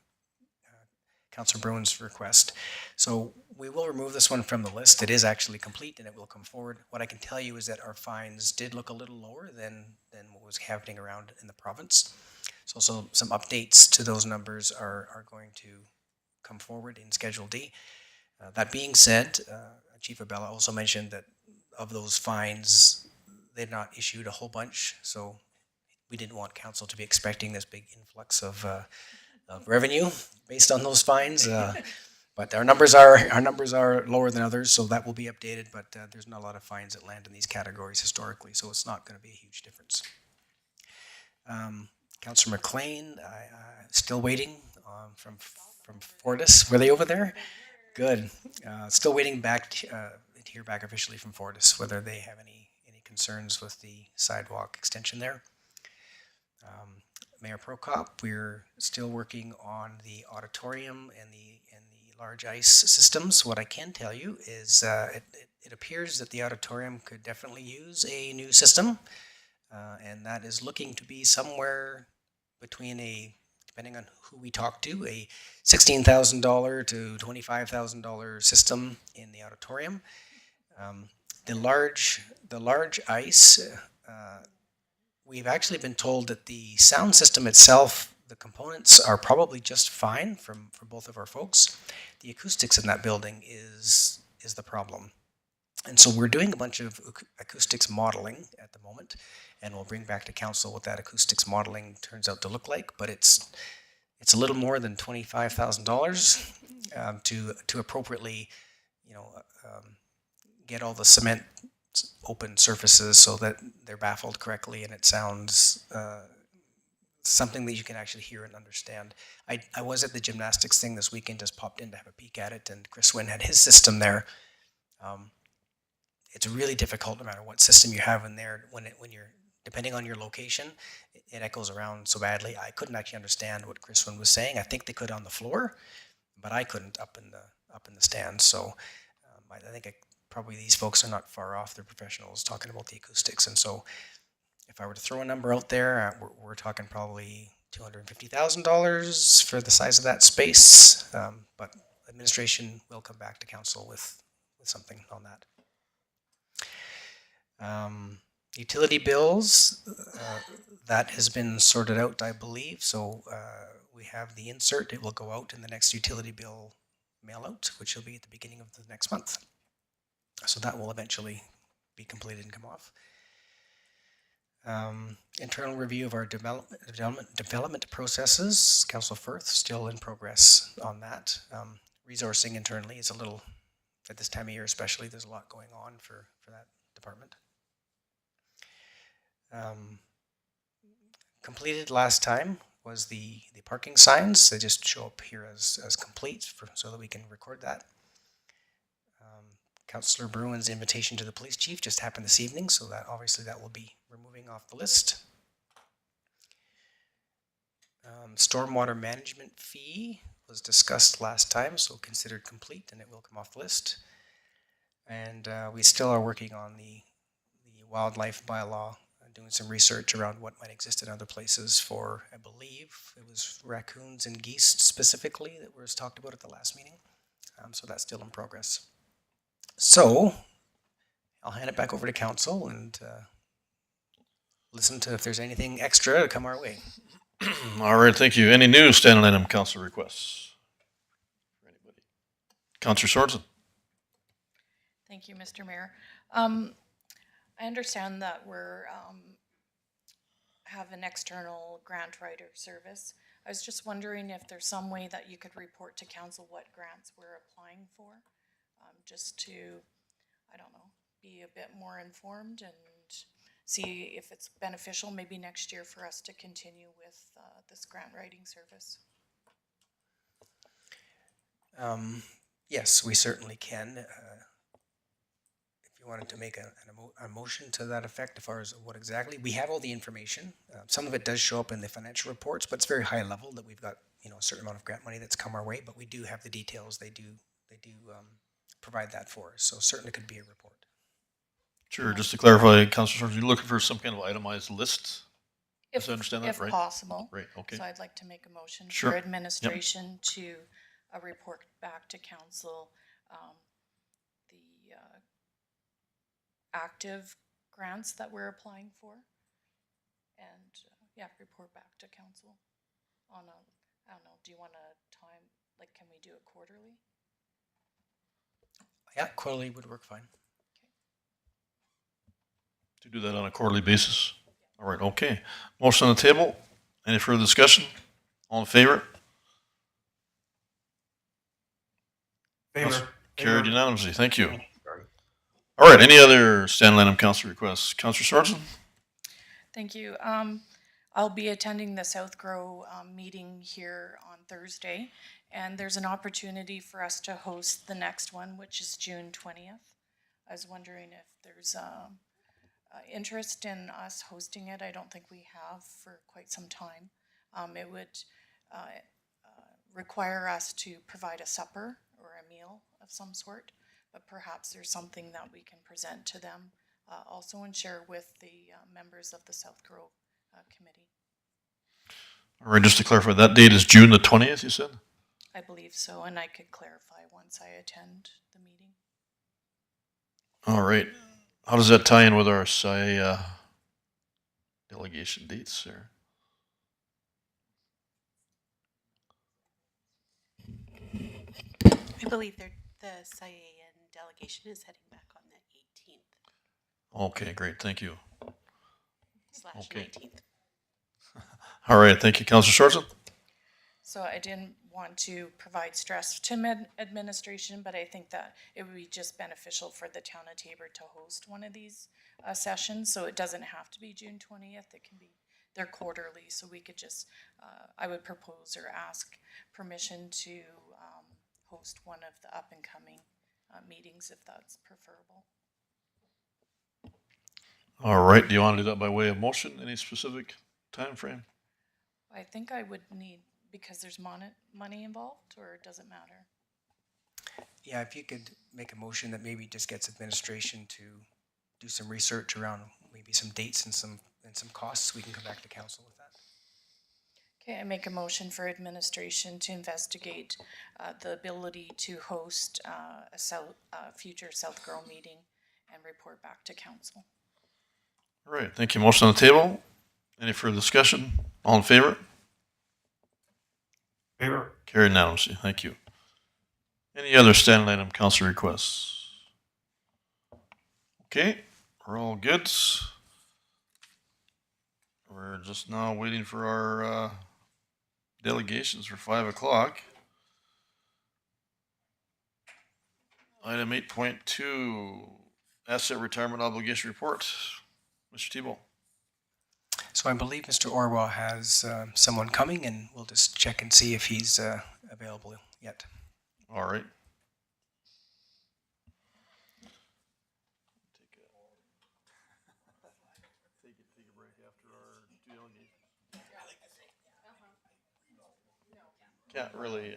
Councillor Bruin's request. So we will remove this one from the list. It is actually complete and it will come forward. What I can tell you is that our fines did look a little lower than what was happening around in the province. So some updates to those numbers are going to come forward in Schedule D. That being said, Chief Abella also mentioned that of those fines, they've not issued a whole bunch. So we didn't want council to be expecting this big influx of revenue based on those fines. But our numbers are lower than others, so that will be updated. But there's not a lot of fines that land in these categories historically, so it's not going to be a huge difference. Councillor McLean, still waiting from Fortis. Were they over there? Good. Still waiting back to hear back officially from Fortis whether they have any concerns with the sidewalk extension there. Mayor Prokop, we're still working on the auditorium and the large ice systems. What I can tell you is it appears that the auditorium could definitely use a new system, and that is looking to be somewhere between depending on who we talk to, a $16,000 to $25,000 system in the auditorium. The large ice. We've actually been told that the sound system itself the components are probably just fine for both of our folks. The acoustics in that building is the problem. And so we're doing a bunch of acoustics modeling at the moment, and we'll bring back to council what that acoustics modeling turns out to look like. But it's a little more than $25,000 to appropriately, get all the cement open surfaces so that they're baffled correctly and it sounds something that you can actually hear and understand. I was at the gymnastics thing this weekend, just popped in to have a peek at it, and Chris Wynn had his system there. It's really difficult no matter what system you have in there when you're depending on your location, it echoes around so badly. I couldn't actually understand what Chris Wynn was saying. I think they could on the floor, but I couldn't up in the stands. So I think probably these folks are not far off. They're professionals talking about the acoustics, and so if I were to throw a number out there, we're talking probably $250,000 for the size of that space. But administration will come back to council with something on that. Utility bills, that has been sorted out, I believe. So we have the insert. It will go out in the next utility bill mail out, which will be at the beginning of the next month. So that will eventually be completed and come off. Internal review of our development processes. Council Firth still in progress on that. Resourcing internally is a little, at this time of year especially, there's a lot going on for that department. Completed last time was the parking signs. They just show up here as complete so that we can record that. Councillor Bruin's invitation to the police chief just happened this evening, so that obviously that will be removing off the list. Stormwater management fee was discussed last time, so considered complete, and it will come off the list. And we still are working on the wildlife bylaw, doing some research around what might exist in other places for, I believe, it was raccoons and geese specifically that was talked about at the last meeting. So that's still in progress. So I'll hand it back over to council and listen to if there's anything extra to come our way. All right, thank you. Any new standing item council requests? Anybody? Councillor Sorensen. Thank you, Mr. Mayor. I understand that we're have an external grant writer service. I was just wondering if there's some way that you could report to council what grants we're applying for, just to, I don't know, be a bit more informed and see if it's beneficial maybe next year for us to continue with this grant writing service. Yes, we certainly can. If you wanted to make a motion to that effect, as far as what exactly, we have all the information. Some of it does show up in the financial reports, but it's very high level that we've got a certain amount of grant money that's come our way. But we do have the details. They do provide that for us. So certainly could be a report. Sure. Just to clarify, Councillor Sorensen, you're looking for some kind of itemized list? If I understand that if right? possible. Right. Okay. So I'd like to make a motion Sure. for administration to report back to council the active grants that we're applying for, and report back to council on a, I don't know, do you want a time, like can we do it quarterly? Yeah, quarterly would work fine. To do that on a quarterly basis? All right, okay. Motion on the table. Any further discussion? All in favor? Favor. Carried unanimously. Thank you. All right, any other standing item council requests? Councillor Sorensen? Thank you. I'll be attending the South Grow meeting here on Thursday, and there's an opportunity for us to host the next one, which is June 20th. I was wondering if there's interest in us hosting it. I don't think we have for quite some time. It would require us to provide a supper or a meal of some sort, but perhaps there's something that we can present to them also and share with the members of the South Grow committee. All right, just to clarify, that date is June the 20th, you said? I believe so, and I could clarify once I attend the meeting. All right. How does that tie in with our delegation dates there? believe the Cyan delegation is heading back on the 18th Okay, great, thank you. / Okay. 19th. All right, thank you, Councillor Sorensen. So I didn't want to provide stress to administration, but I think that it would be just beneficial for the town of Tabor to host one of these sessions. So it doesn't have to be June 20th. It can be, they're quarterly. So we could just, I would propose or ask permission to host one of the up and coming meetings if that's preferable. All right, do you want to do that by way of motion? Any specific time frame? I think I would need, because there's money involved, or does it matter? Yeah, if you could make a motion that maybe just gets administration to do some research around maybe some dates and some costs, we can come back to council with that. Okay, I make a motion for administration to investigate the ability to host a future South Girl meeting and report back to council. All right, thank you. Motion on the table. Any further discussion? All in favor? Favor. Carried unanimously. Thank you. Any other standing item council requests? Okay, we're all good. We're just now waiting for our delegations for 5 o'clock. Item 8.2, asset retirement obligation report. Mr. Thibault. So I believe Mr. Orwell has someone coming, and we'll just check and see if he's available yet. All right. Take a break after our delegation. Can't really.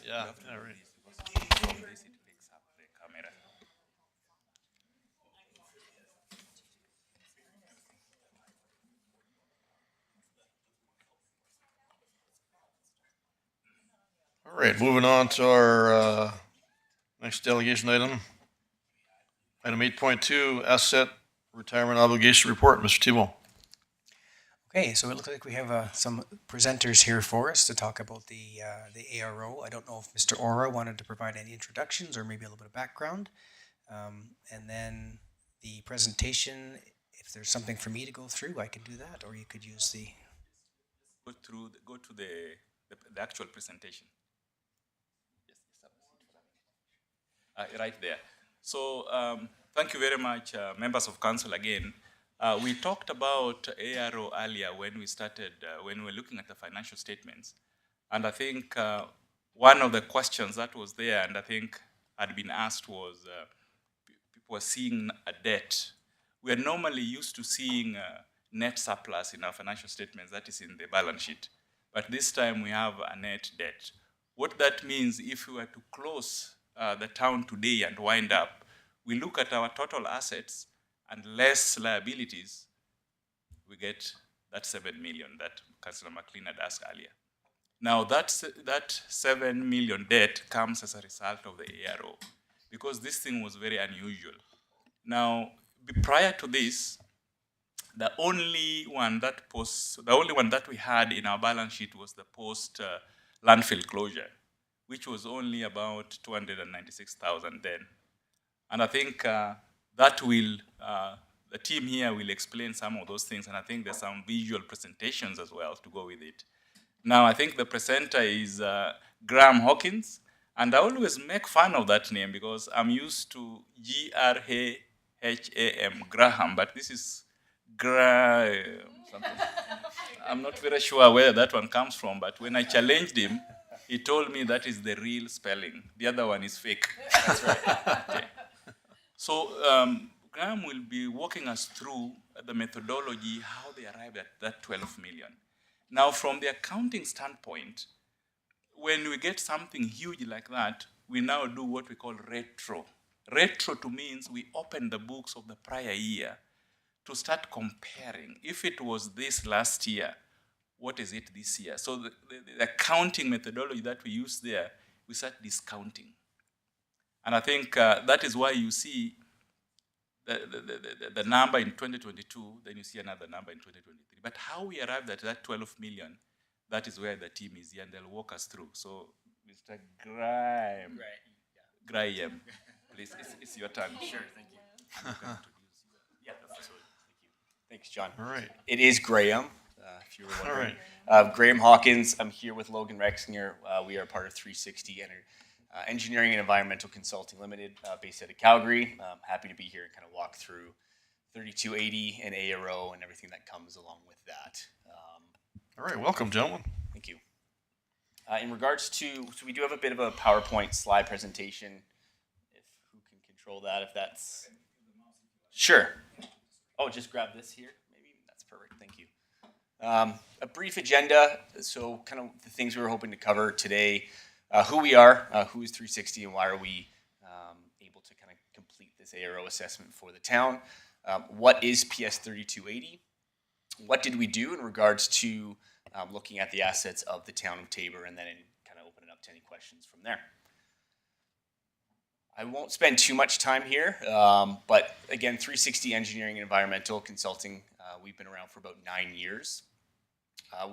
Yeah, yeah, right. All right, moving on to our next delegation item. Item 8.2, asset retirement obligation report. Mr. Thibault. Okay, so it looks like we have some presenters here for us to talk about the ARO. I don't know if Mr. Ora wanted to provide any introductions or maybe a little bit of background. And then the presentation, if there's something for me to go through, I can do that, or you could use the... Go to the actual presentation. Right there. So thank you very much, members of council again. We talked about ARO earlier when we started, when we were looking at the financial statements. And I think one of the questions that was there, and I think had been asked, was people were seeing a debt. We are normally used to seeing net surplus in our financial statements, that is in the balance sheet. But this time we have a net debt. What that means, if we were to close the town today and wind up, we look at our total assets and less liabilities, we get that 7 million that Councillor McLean had asked earlier. Now that 7 million debt comes as a result of the ARO, because this thing was very unusual. Now, prior to this, the only one that we had in our balance sheet was the post landfill closure, which was only about 296,000 then. And I think that will, the team here will explain some of those things, and I think there's some visual presentations as well to go with it. Now, I think the presenter is Graham Hawkins, and I always make fun of that name because I'm used to Graham, Graham, but this is Graham something. I'm not very sure where that one comes from, but when I challenged him, He told me that is the real spelling. The other one is fake. That's right. Okay. So Graham will be walking us through the methodology, how they arrived at that 12 million. Now, from the accounting standpoint, when we get something huge like that, we now do what we call retro. Retro to means we open the books of the prior year to start comparing. If it was this last year, what is it this year? So the accounting methodology that we use there, we start discounting. And I think that is why you see the number in 2022, then you see another number in 2023. But how we arrived at that 12 million, that is where the team is here, and they'll walk us through. So, Mr. Graham, please, it's your turn. Sure, thank you. Yeah, absolutely. Thank you. Thanks, John. All right. It is Graham, if you were All wondering. right. Graham Hawkins. I'm here with Logan Rexinger. We are part of 360 Engineering and Environmental Consulting Limited, based out of Calgary. Happy to be here and kind of walk through 3280 and ARO and everything that comes along with that. All right, welcome, gentlemen. Thank you. In regards to, so we do have a bit of a PowerPoint slide presentation. If who can control that, if that's sure. Oh, just grab this here. Maybe that's perfect. Thank you. A brief agenda. So, kind of the things we were hoping to cover today: who we are, who is 360, and why are we able to kind of complete this ARO assessment for the town. What is PS 3280? What did we do in regards to looking at the assets of the town of Taber, and then kind of open it up to any questions from there. I won't spend too much time here, but again, 360 Engineering and Environmental Consulting, we've been around for about 9 years.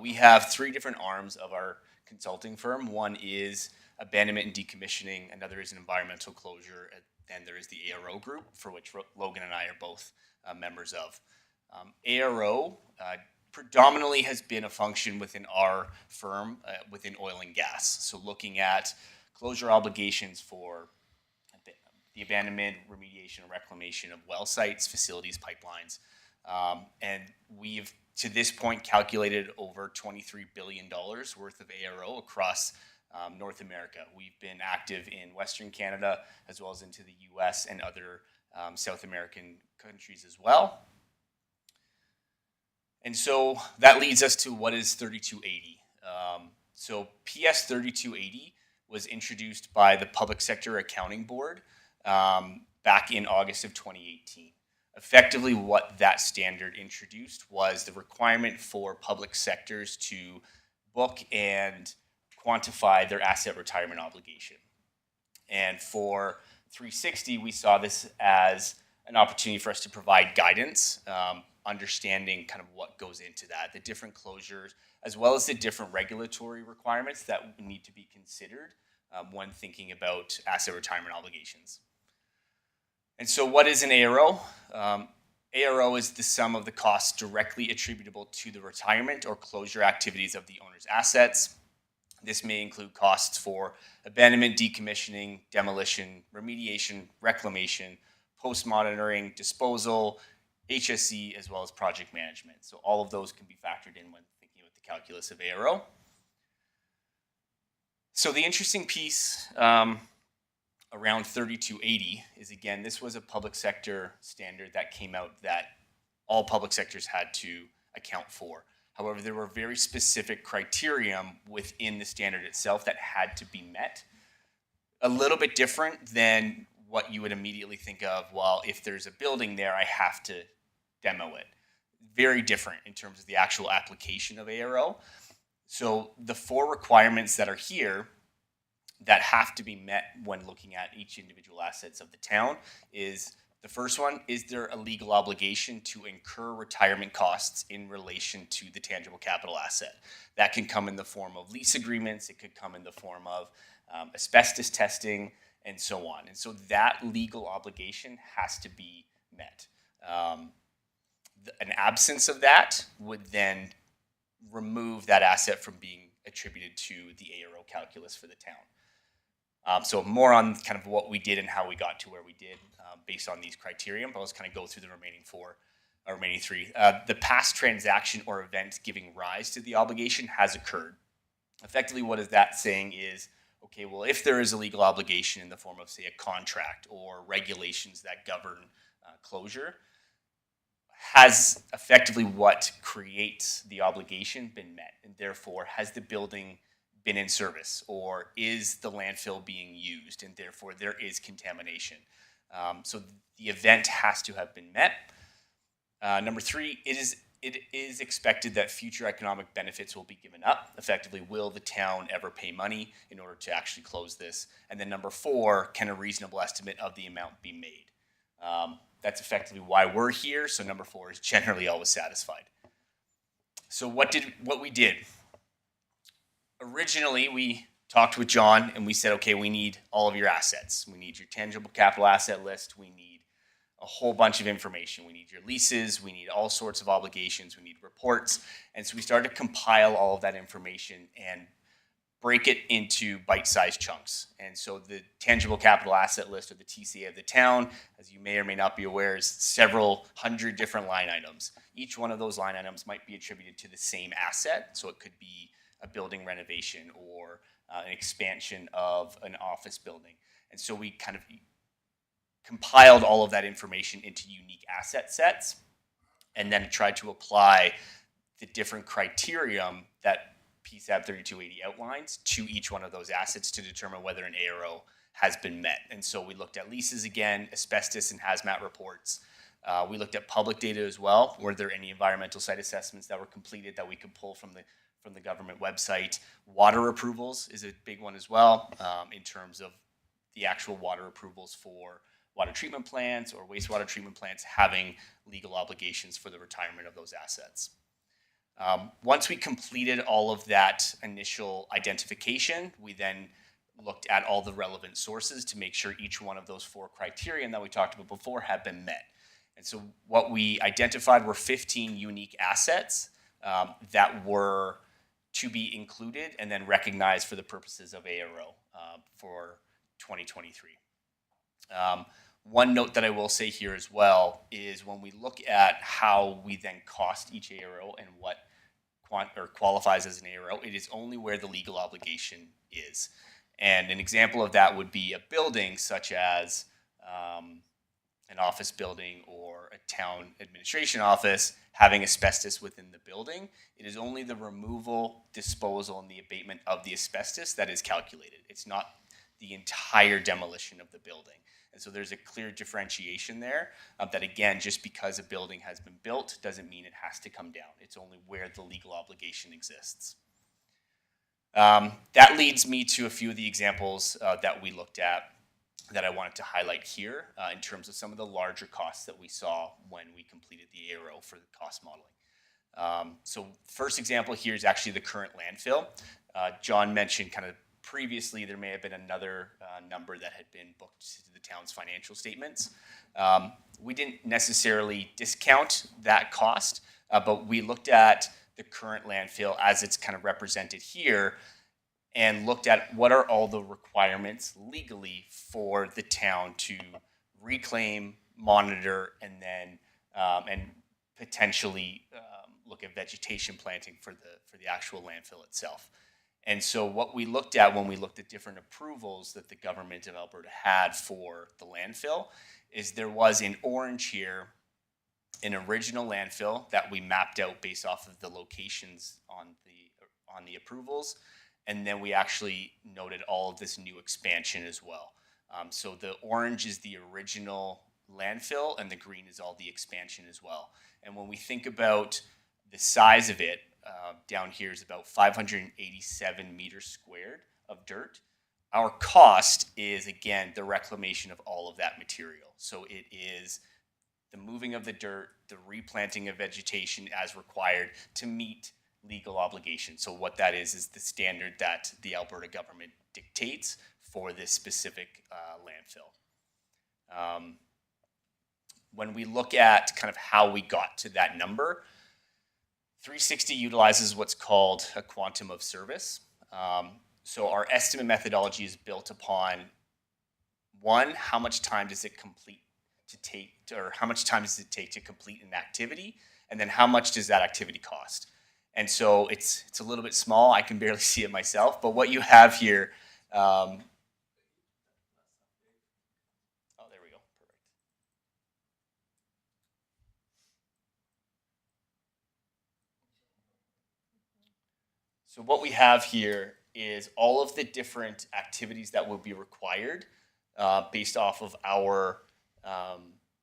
We have 3 different arms of our consulting firm. One is abandonment and decommissioning, another is an environmental closure, and then there is the ARO group, for which Logan and I are both members of. ARO predominantly has been a function within our firm within oil and gas. So looking at closure obligations for the abandonment, remediation, and reclamation of well sites, facilities, pipelines. And we've, to this point, calculated over $23 billion worth of ARO across North America. We've been active in Western Canada, as well as into the US and other South American countries as well. And so that leads us to what is 3280. So PS 3280 was introduced by the Public Sector Accounting Board back in August of 2018. Effectively, what that standard introduced was the requirement for public sectors to book and quantify their asset retirement obligation. And for 360, we saw this as an opportunity for us to provide guidance, understanding kind of what goes into that, the different closures, as well as the different regulatory requirements that need to be considered when thinking about asset retirement obligations. And so what is an ARO? ARO is the sum of the costs directly attributable to the retirement or closure activities of the owner's assets. This may include costs for abandonment, decommissioning, demolition, remediation, reclamation, post-monitoring, disposal, HSE, as well as project management. So all of those can be factored in when thinking about the calculus of ARO. So the interesting piece around 3280 is, again, this was a public sector standard that came out that all public sectors had to account for. However, there were very specific criteria within the standard itself that had to be met. A little bit different than what you would immediately think of, well, if there's a building there, I have to demo it. Very different in terms of the actual application of ARO. So the 4 requirements that are here that have to be met when looking at each individual assets of the town is, the first one, is there a legal obligation to incur retirement costs in relation to the tangible capital asset? That can come in the form of lease agreements, it could come in the form of asbestos testing, and so on. And so that legal obligation has to be met. An absence of that would then remove that asset from being attributed to the ARO calculus for the town. So more on kind of what we did and how we got to where we did based on these criteria, but I'll just kind of go through the remaining 3. The past transaction or event giving rise to the obligation has occurred. Effectively, what is that saying is, okay, well, if there is a legal obligation in the form of, say, a contract or regulations that govern closure, has effectively what creates the obligation been met? And therefore, has the building been in service, or is the landfill being used, and therefore there is contamination? So the event has to have been met. Number three, it is expected that future economic benefits will be given up. Effectively, will the town ever pay money in order to actually close this? And then number four, can a reasonable estimate of the amount be made? That's effectively why we're here. So number four is generally always satisfied. So what we did? Originally, we talked with John and we said, okay, we need all of your assets. We need your tangible capital asset list. We need a whole bunch of information. We need your leases. We need all sorts of obligations. We need reports. And so we started to compile all of that information and break it into bite-sized chunks. And so the tangible capital asset list, or the TCA of the town, as you may or may not be aware, is several hundred different line items. Each one of those line items might be attributed to the same asset. So it could be a building renovation or an expansion of an office building. And so we kind of compiled all of that information into unique asset sets and then tried to apply the different criterion that PSAB 3280 outlines to each one of those assets to determine whether an ARO has been met. And so we looked at leases again, asbestos and hazmat reports. We looked at public data as well. Were there any environmental site assessments that were completed that we could pull from the government website? Water approvals is a big one as well, in terms of the actual water approvals for water treatment plants or wastewater treatment plants having legal obligations for the retirement of those assets. Once we completed all of that initial identification, we then looked at all the relevant sources to make sure each one of those four criterion that we talked about before had been met. And so what we identified were 15 unique assets that were to be included and then recognized for the purposes of ARO for 2023. One note that I will say here as well is when we look at how we then cost each ARO and what qualifies as an ARO, it is only where the legal obligation is. And an example of that would be a building such as an office building or a town administration office having asbestos within the building. It is only the removal, disposal, and the abatement of the asbestos that is calculated. It's not the entire demolition of the building. And so there's a clear differentiation there that, again, just because a building has been built doesn't mean it has to come down. It's only where the legal obligation exists. That leads me to a few of the examples that we looked at that I wanted to highlight here in terms of some of the larger costs that we saw when we completed the ARO for the cost modeling. So first example here is actually the current landfill. John mentioned kind of previously there may have been another number that had been booked to the town's financial statements. We didn't necessarily discount that cost, but we looked at the current landfill as it's kind of represented here and looked at what are all the requirements legally for the town to reclaim, monitor, and then and potentially look at vegetation planting for the actual landfill itself. And so what we looked at when we looked at different approvals that the government of Alberta had for the landfill is there was in orange here an original landfill that we mapped out based off of the locations on the approvals. And then we actually noted all of this new expansion as well. So the orange is the original landfill and the green is all the expansion as well. And when we think about the size of it, down here is about 587 meters squared of dirt. Our cost is, again, the reclamation of all of that material. So it is the moving of the dirt, the replanting of vegetation as required to meet legal obligations. So what that is the standard that the Alberta government dictates for this specific landfill. When we look at kind of how we got to that number, 360 utilizes what's called a quantum of service. So our estimate methodology is built upon, one, how much time does it take to complete an activity, and then how much does that activity cost? And so it's a little bit small. I can barely see it myself. But what you have here, oh, there we go. Perfect. So what we have here is all of the different activities that will be required based off of our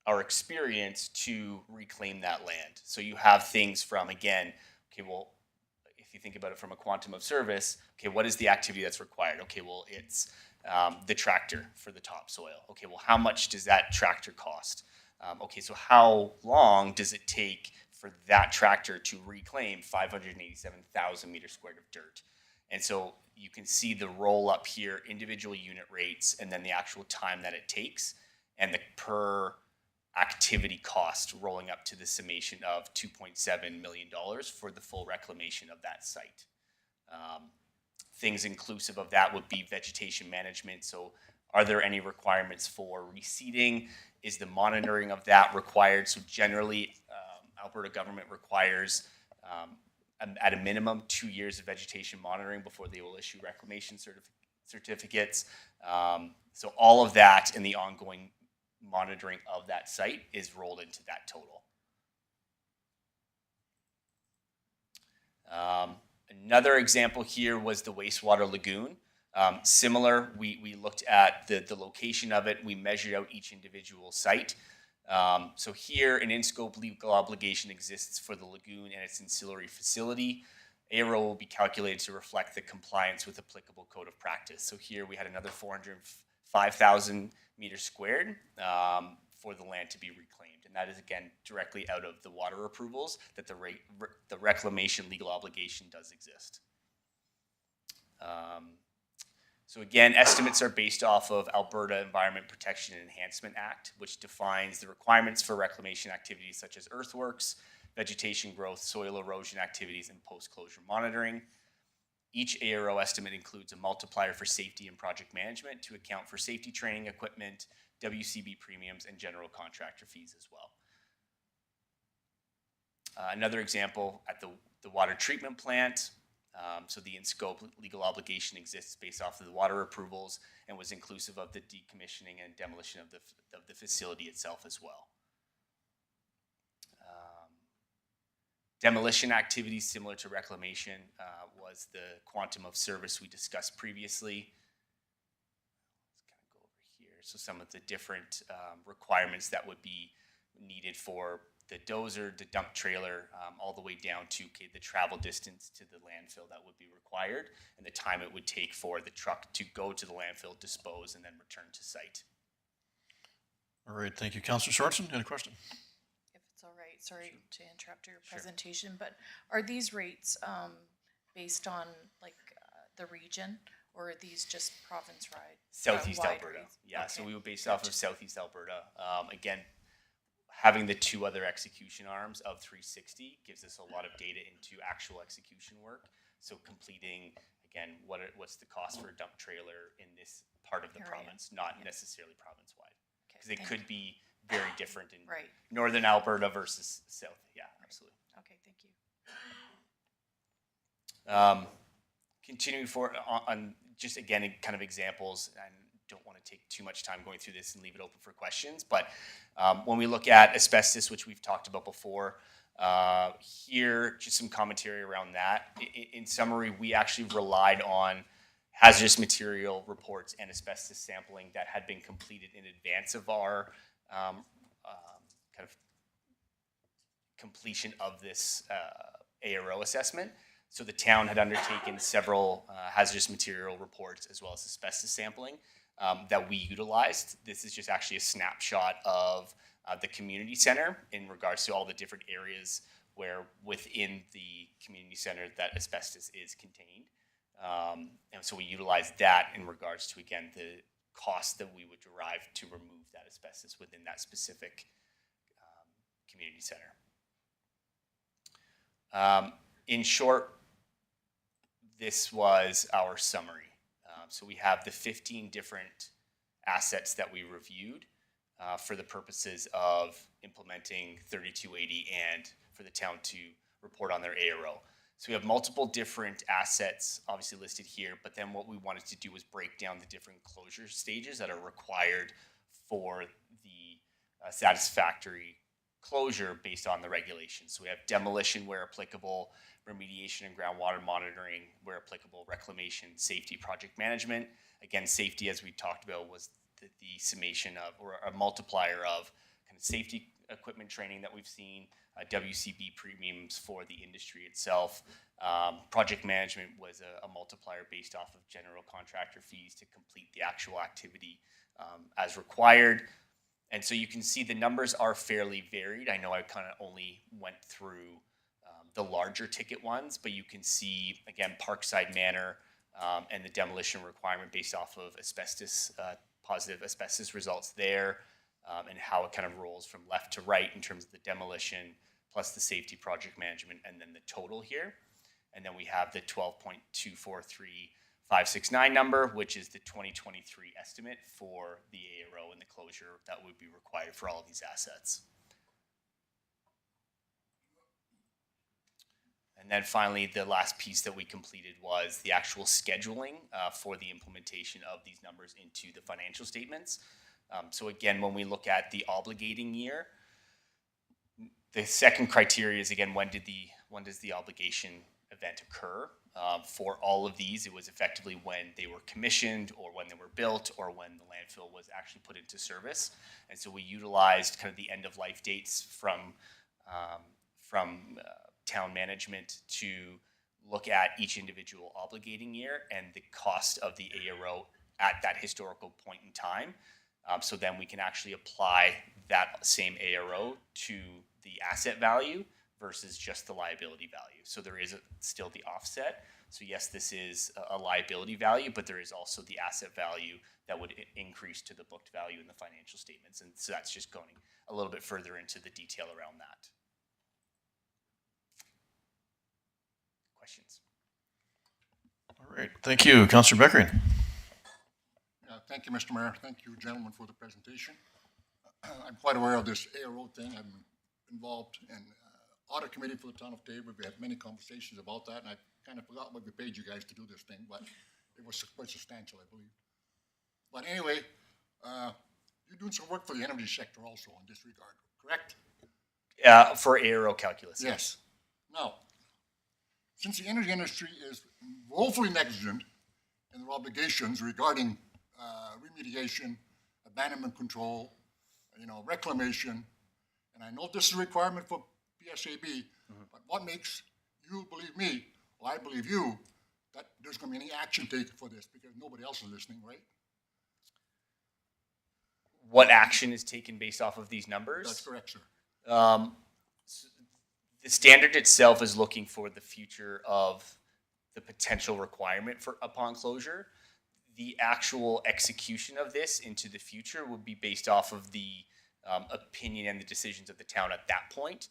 experience to reclaim that land. So you have things from, again, okay, well, if you think about it from a quantum of service, okay, what is the activity that's required? Okay, well, it's the tractor for the topsoil. Okay, well, how much does that tractor cost? Okay, so how long does it take for that tractor to reclaim 587,000 meters squared of dirt? And so you can see the roll up here, individual unit rates, and then the actual time that it takes, and the per activity cost rolling up to the summation of $2.7 million for the full reclamation of that site. Things inclusive of that would be vegetation management. So are there any requirements for reseeding? Is the monitoring of that required? So generally, Alberta government requires at a minimum 2 years of vegetation monitoring before they will issue reclamation certificates. So all of that and the ongoing monitoring of that site is rolled into that total. Another example here was the wastewater lagoon. Similar, we looked at the location of it. We measured out each individual site. So here, an in-scope legal obligation exists for the lagoon and its ancillary facility. ARO will be calculated to reflect the compliance with applicable code of practice. So here we had another 405,000 meters squared for the land to be reclaimed. And that is, again, directly out of the water approvals that the reclamation legal obligation does exist. So again, estimates are based off of Alberta Environment Protection and Enhancement Act, which defines the requirements for reclamation activities such as earthworks, vegetation growth, soil erosion activities, and post-closure monitoring. Each ARO estimate includes a multiplier for safety and project management to account for safety training equipment, WCB premiums, and general contractor fees as well. Another example at the water treatment plant. So the in-scope legal obligation exists based off of the water approvals and was inclusive of the decommissioning and demolition of the facility itself as well. Demolition activities similar to reclamation was the quantum of service we discussed previously. Let's kind of go over here. So some of the different requirements that would be needed for the dozer, the dump trailer, all the way down to the travel distance to the landfill that would be required and the time it would take for the truck to go to the landfill, dispose, and then return to site. All right, thank you. Councillor Sorensen, any question? If it's all right, sorry to interrupt your presentation, but are these rates based on like the region, or are these just province-wide? Southeast Alberta, rates? yeah. Okay. So we were based off of Southeast Alberta. Again, having the two other execution arms of 360 gives us a lot of data into actual execution work. So completing, again, what's the cost for a dump trailer in this part of the province, not necessarily province-wide. Because it could be very different in northern Alberta versus south. Yeah, absolutely. Okay, thank you. Continuing on just, again, kind of examples, and don't want to take too much time going through this and leave it open for questions, but when we look at asbestos, which we've talked about before, here, just some commentary around that. In summary, we actually relied on hazardous material reports and asbestos sampling that had been completed in advance of our kind of completion of this ARO assessment. So the town had undertaken several hazardous material reports as well as asbestos sampling that we utilized. This is just actually a snapshot of the community center in regards to all the different areas where within the community center that asbestos is contained. And so we utilized that in regards to, again, the cost that we would derive to remove that asbestos within that specific community center. In short, this was our summary. So we have the 15 different assets that we reviewed for the purposes of implementing 3280 and for the town to report on their ARO. So we have multiple different assets obviously listed here, but then what we wanted to do was break down the different closure stages that are required for the satisfactory closure based on the regulations. So we have demolition where applicable, remediation and groundwater monitoring where applicable, reclamation, safety, project management. Again, safety, as we talked about, was the summation of, or a multiplier of, kind of safety equipment training that we've seen, WCB premiums for the industry itself. Project management was a multiplier based off of general contractor fees to complete the actual activity as required. And so you can see the numbers are fairly varied. I know I kind of only went through the larger ticket ones, but you can see, again, Parkside Manor and the demolition requirement based off of asbestos, positive asbestos results there, and how it kind of rolls from left to right in terms of the demolition, plus the safety project management, and then the total here. And then we have the 12.243569 number, which is the 2023 estimate for the ARO and the closure that would be required for all of these assets. And then finally, the last piece that we completed was the actual scheduling for the implementation of these numbers into the financial statements. So again, when we look at the obligating year, the second criteria is, again, when does the obligation event occur? For all of these, it was effectively when they were commissioned or when they were built or when the landfill was actually put into service. And so we utilized kind of the end of life dates from town management to look at each individual obligating year and the cost of the ARO at that historical point in time. So then we can actually apply that same ARO to the asset value versus just the liability value. So there is still the offset. So yes, this is a liability value, but there is also the asset value that would increase to the booked value in the financial statements. And so that's just going a little bit further into the detail around that. Questions? All right, thank you. Councillor Beckering. Thank you, Mr. Mayor. Thank you, gentlemen, for the presentation. I'm quite aware of this ARO thing. I'm involved in audit committee for the town of Taber. We had many conversations about that, and I kind of forgot what we paid you guys to do this thing, but it was quite substantial, I believe. But anyway, you're doing some work for the energy sector also in this regard, correct? For ARO calculus. Yes. Now, since the energy industry is woefully negligent in their obligations regarding remediation, abandonment control, reclamation, and I know this is a requirement for PSAB, but what makes you believe me, or I believe you, that there's going to be any action taken for this because nobody else is listening, right? What action is taken based off of these numbers? That's correct, sir. The standard itself is looking for the future of the potential requirement for upon closure. The actual execution of this into the future would be based off of the opinion and the decisions of the town at that point.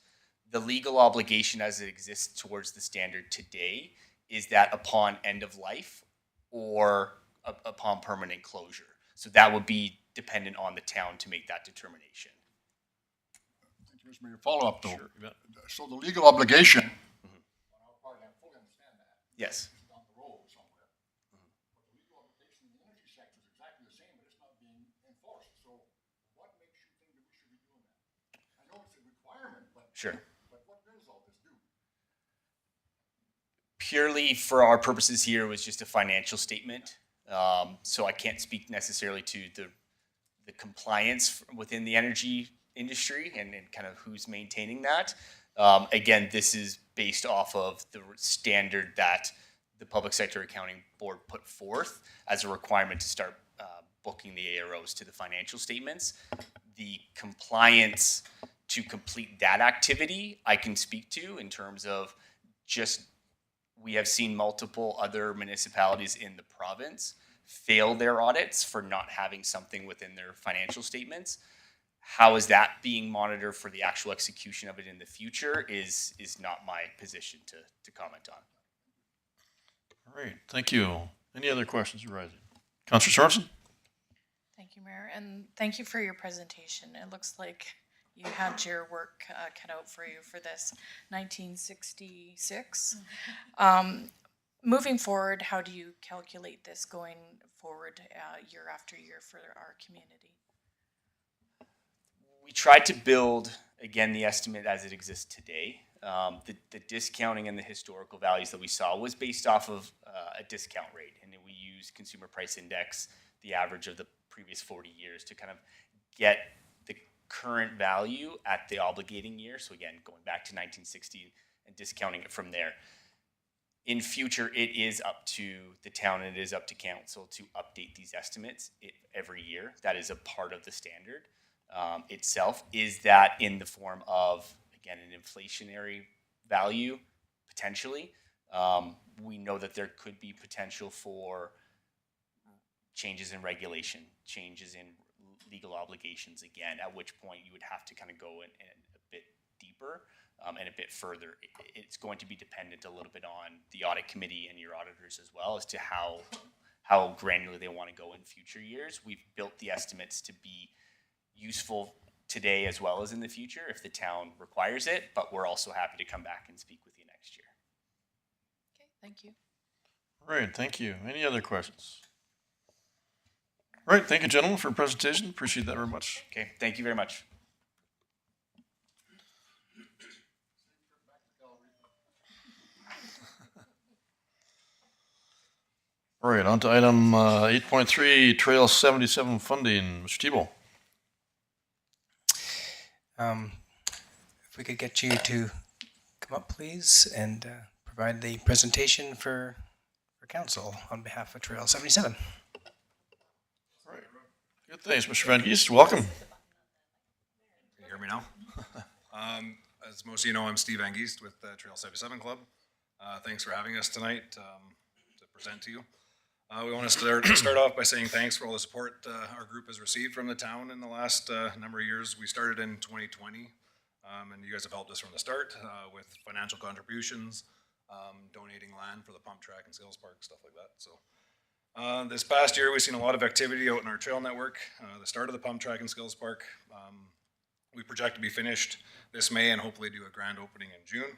The legal obligation as it exists towards the standard today is that upon end of life or upon permanent closure. So that would be dependent on the town to make that determination. Thank you, Mr. Mayor. Follow up though. Sure, you bet. So the legal obligation, I fully understand that. Yes. Down the road somewhere. But the legal obligation in the energy sector is exactly the same, but it's not being enforced. So what makes you think that we should be doing that? I know it's a requirement, but Sure. But what good does all this do? Purely for our purposes here was just a financial statement. So I can't speak necessarily to the compliance within the energy industry and kind of who's maintaining that. Again, this is based off of the standard that the Public Sector Accounting Board put forth as a requirement to start booking the AROs to the financial statements. The compliance to complete that activity I can speak to in terms of just we have seen multiple other municipalities in the province fail their audits for not having something within their financial statements. How is that being monitored for the actual execution of it in the future is not my position to comment on. All right, thank you. Any other questions arising? Councillor Sorensen? Thank you, Mayor, and thank you for your presentation. It looks like you had your work cut out for you for this 1966. Moving forward, how do you calculate this going forward year after year for our community? We tried to build, again, the estimate as it exists today. The discounting and the historical values that we saw was based off of a discount rate, and then we used Consumer Price Index, the average of the previous 40 years, to kind of get the current value at the obligating year. So again, going back to 1960 and discounting it from there. In future, it is up to the town and it is up to council to update these estimates every year. That is a part of the standard itself. Is that in the form of, again, an inflationary value, potentially? We know that there could be potential for changes in regulation, changes in legal obligations again, at which point you would have to kind of go in a bit deeper and a bit further. It's going to be dependent a little bit on the audit committee and your auditors as well as to how granular they want to go in future years. We've built the estimates to be useful today as well as in the future if the town requires it, but we're also happy to come back and speak with you next year. Okay, thank you. All right, thank you. Any other questions? All right, thank you, gentlemen, for the presentation. Appreciate that very much. Okay, thank you very much. All right, on to item 8.3, Trail 77 funding. Mr. Tebow. If we could get you to come up, please, and provide the presentation for council on behalf of Trail 77. All right, good, thanks, Mr. Van Geest. Welcome. Can you hear me now? As most of you know, I'm Steve Van Geest with the Trail 77 Club. Thanks for having us tonight to present to you. We want to start off by saying thanks for all the support our group has received from the town in the last number of years. We started in 2020, and you guys have helped us from the start with financial contributions, donating land for the pump track and skills park, stuff like that. So this past year, we've seen a lot of activity out in our trail network. The start of the pump track and skills park, we project to be finished this May and hopefully do a grand opening in June.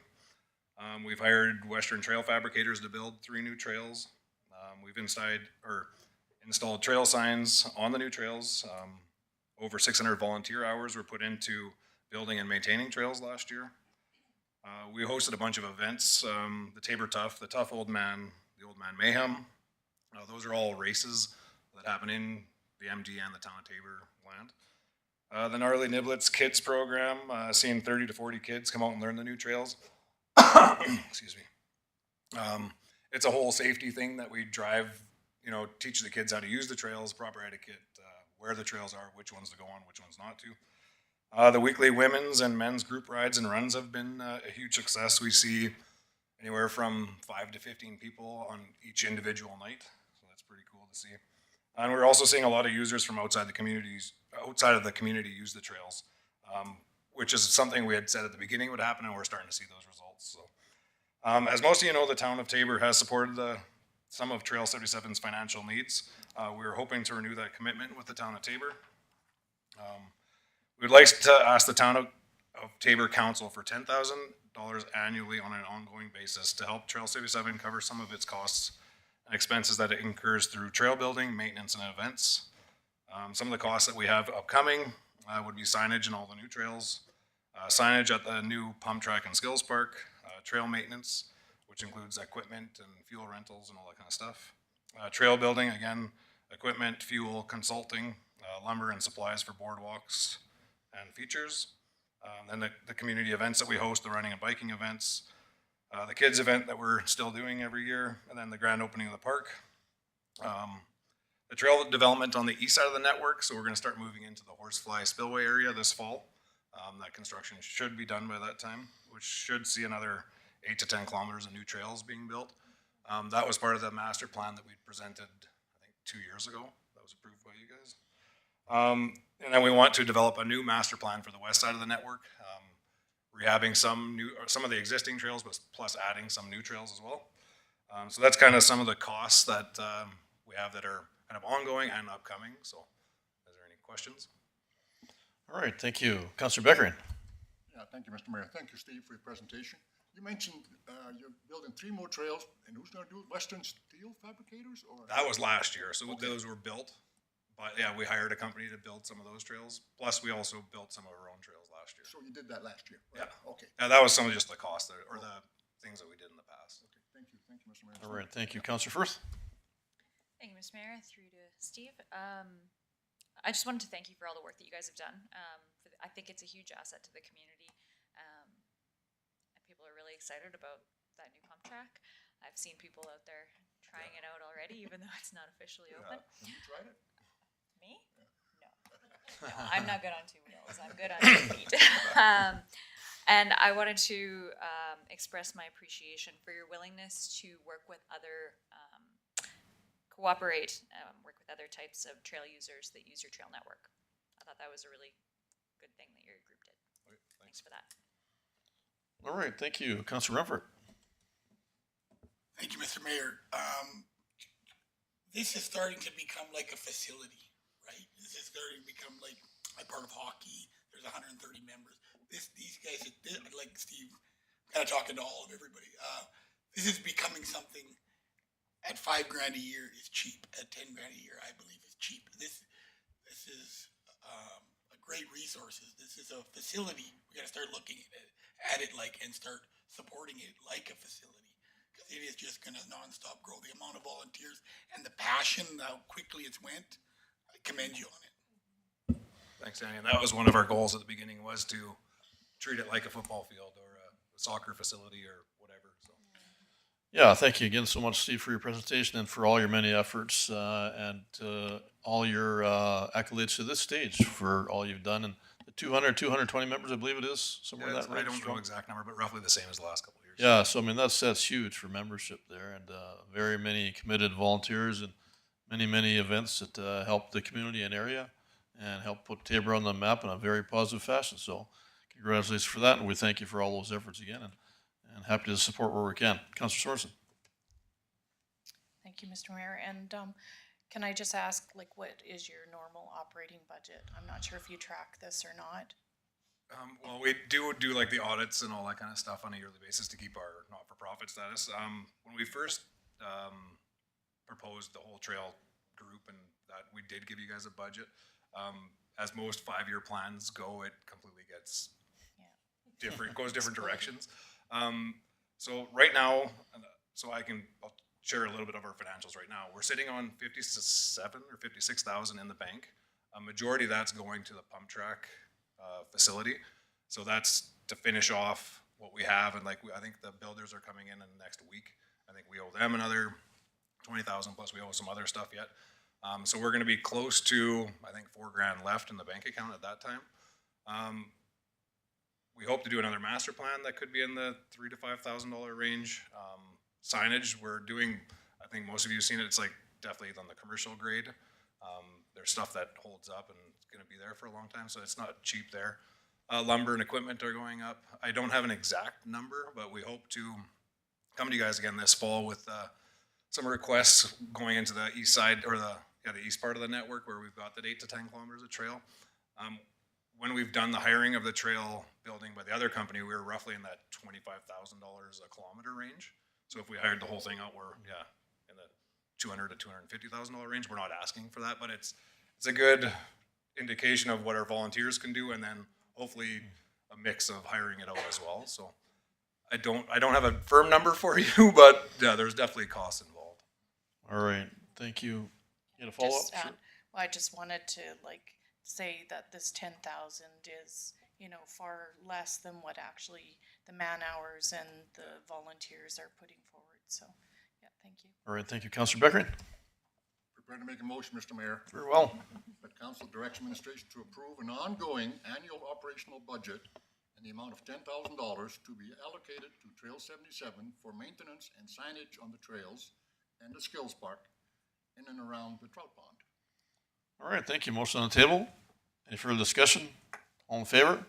We've hired Western Trail Fabricators to build 3 new trails. We've installed trail signs on the new trails. Over 600 volunteer hours were put into building and maintaining trails last year. We hosted a bunch of events, the Tabor Tough, the Tough Old Man, the Old Man Mayhem. Those are all races that happen in the MD and the town of Tabor land. The Gnarly Niblets Kids program, seeing 30 to 40 kids come out and learn the new trails. Excuse me. It's a whole safety thing that we drive, teach the kids how to use the trails, proper etiquette, where the trails are, which ones to go on, which ones not to. The weekly women's and men's group rides and runs have been a huge success. We see anywhere from 5 to 15 people on each individual night, so that's pretty cool to see. And we're also seeing a lot of users from outside of the community use the trails, which is something we had said at the beginning would happen, and we're starting to see those results. So. As most of you know, the town of Tabor has supported some of Trail 77's financial needs. We're hoping to renew that commitment with the town of Tabor. We'd like to ask the town of Tabor Council for $10,000 annually on an ongoing basis to help Trail 77 cover some of its costs and expenses that it incurs through trail building, maintenance, and events. Some of the costs that we have upcoming would be signage in all the new trails, signage at the new pump track and skills park, trail maintenance, which includes equipment and fuel rentals and all that kind of stuff. Trail building, again, equipment, fuel, consulting, lumber and supplies for boardwalks and features. Then the community events that we host, the running and biking events, the kids event that we're still doing every year, and then the grand opening of the park. The trail development on the east side of the network, so we're going to start moving into the Horsefly Spillway area this fall. That construction should be done by that time, which should see another 8 to 10 kilometers of new trails being built. That was part of the master plan that we presented, I think, 2 years ago. That was approved by you guys. And then we want to develop a new master plan for the west side of the network, rehabbing some of the existing trails, but plus adding some new trails as well. So that's kind of some of the costs that we have that are kind of ongoing and upcoming. So, is there any questions? All right, thank you. Councillor Beckering. Yeah, thank you, Mr. Mayor. Thank you, Steve, for your presentation. You mentioned you're building 3 more trails, and who's going to do it? Western Steel Fabricators, or? That was last year, so those were built. But yeah, we hired a company to build some of those trails. Plus, we also built some of our own trails last year. So you did that last year? Right? Yeah. Okay. Yeah, that was some of just the cost or the things that we did in the past. Okay, thank you, Mr. Mayor. All right, thank you. Councillor Firth. Thank you, Mr. Mayor. Through to Steve. I just wanted to thank you for all the work that you guys have done. I think it's a huge asset to the community. And people are really excited about that new pump track. I've seen people out there trying it out already, even though it's not officially open. Have you tried it? Me? No. No, I'm not good on 2 wheels. I'm good on 2 feet. And I wanted to express my appreciation for your willingness to work with other, work with other types of trail users that use your trail network. I thought that was a really good thing that your group did. Thanks for that. All right, thank you. Councillor Rumford. Thank you, Mr. Mayor. This is starting to become like a facility, right? This is starting to become like a part of hockey. There's 130 members. These guys, like Steve, kind of talking to all of everybody. This is becoming something at $5 grand a year is cheap. At 10 grand a year, I believe is cheap. This is a great resources. This is a facility. We got to start looking at it like and start supporting it like a facility. It is just going to nonstop grow. The amount of volunteers and the passion, how quickly it's went, I commend you on it. Thanks, Danny. And that was one of our goals at the beginning, was to treat it like a football field or a soccer facility or whatever. So. Yeah, thank you again so much, Steve, for your presentation and for all your many efforts and all your accolades to this stage for all you've done. And the 220 members, I believe it is, somewhere in that range. I don't know the exact number, but roughly the same as the last couple of years. Yeah, so I mean, that's huge for membership there, and very many committed volunteers and many events that help the community and area and help put Tabor on the map in a very positive fashion. So congratulations for that, and we thank you for all those efforts again, and happy to support where we can. Councillor Sorensen. Thank you, Mr. Mayor. And can I just ask, like, what is your normal operating budget? I'm not sure if you track this or not. Well, we do like the audits and all that kind of stuff on a yearly basis to keep our not-for-profit status. When we first proposed the whole trail group and that we did give you guys a budget, as most 5-year plans go, it completely gets goes different directions. So right now, I'll share a little bit of our financials right now. We're sitting on 57 or 56,000 in the bank. A majority of that's going to the pump track facility. So that's to finish off what we have. And I think the builders are coming in the next week. I think we owe them another 20,000 plus we owe some other stuff yet. So we're going to be close to, I think, 4 grand left in the bank account at that time. We hope to do another master plan that could be in the $3,000 to $5,000 range. Signage, we're doing, I think most of you have seen it, it's like definitely on the commercial grade. There's stuff that holds up and it's going to be there for a long time, so it's not cheap there. Lumber and equipment are going up. I don't have an exact number, but we hope to come to you guys again this fall with some requests going into the east side or the east part of the network where we've got that 8 to 10 kilometers of trail. When we've done the hiring of the trail building by the other company, we were roughly in that $25,000 a kilometer range. So if we hired the whole thing out, we're in the $200,000 to $250,000 range. We're not asking for that, but it's a good indication of what our volunteers can do, and then hopefully a mix of hiring it out as well. So I don't have a firm number for you, but yeah, there's definitely costs involved. All right, thank you. You had a follow up? Sure. Well, I just wanted to say that this 10,000 is, far less than what actually the man hours and the volunteers are putting forward. So, yeah, thank you. All right, thank you. Councillor Beckering. Prepared to make a motion, Mr. Mayor. Very well. That council directs administration to approve an ongoing annual operational budget in the amount of $10,000 to be allocated to Trail 77 for maintenance and signage on the trails and the skills park in and around the trout pond. All right, thank you. Motion on the table. Any further discussion? All in favor?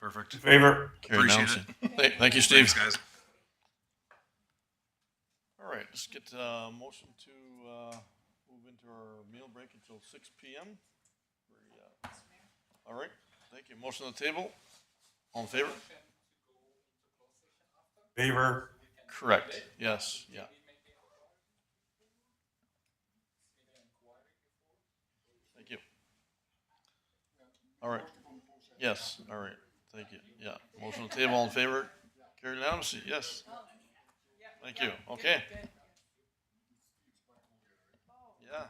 Perfect. Favor. Appreciate it. Thank you, Steve. Thanks, guys. All right, let's get a motion to move into our meal break until 6 p.m. All right, thank you. Motion on the table. All in favor? Favor. Correct. Yes, yeah. Thank you. All right. Yes, all right. Thank you. Yeah. Motion on the table. All in favor? Carried unanimously. Yes. Thank you. Okay. Yeah.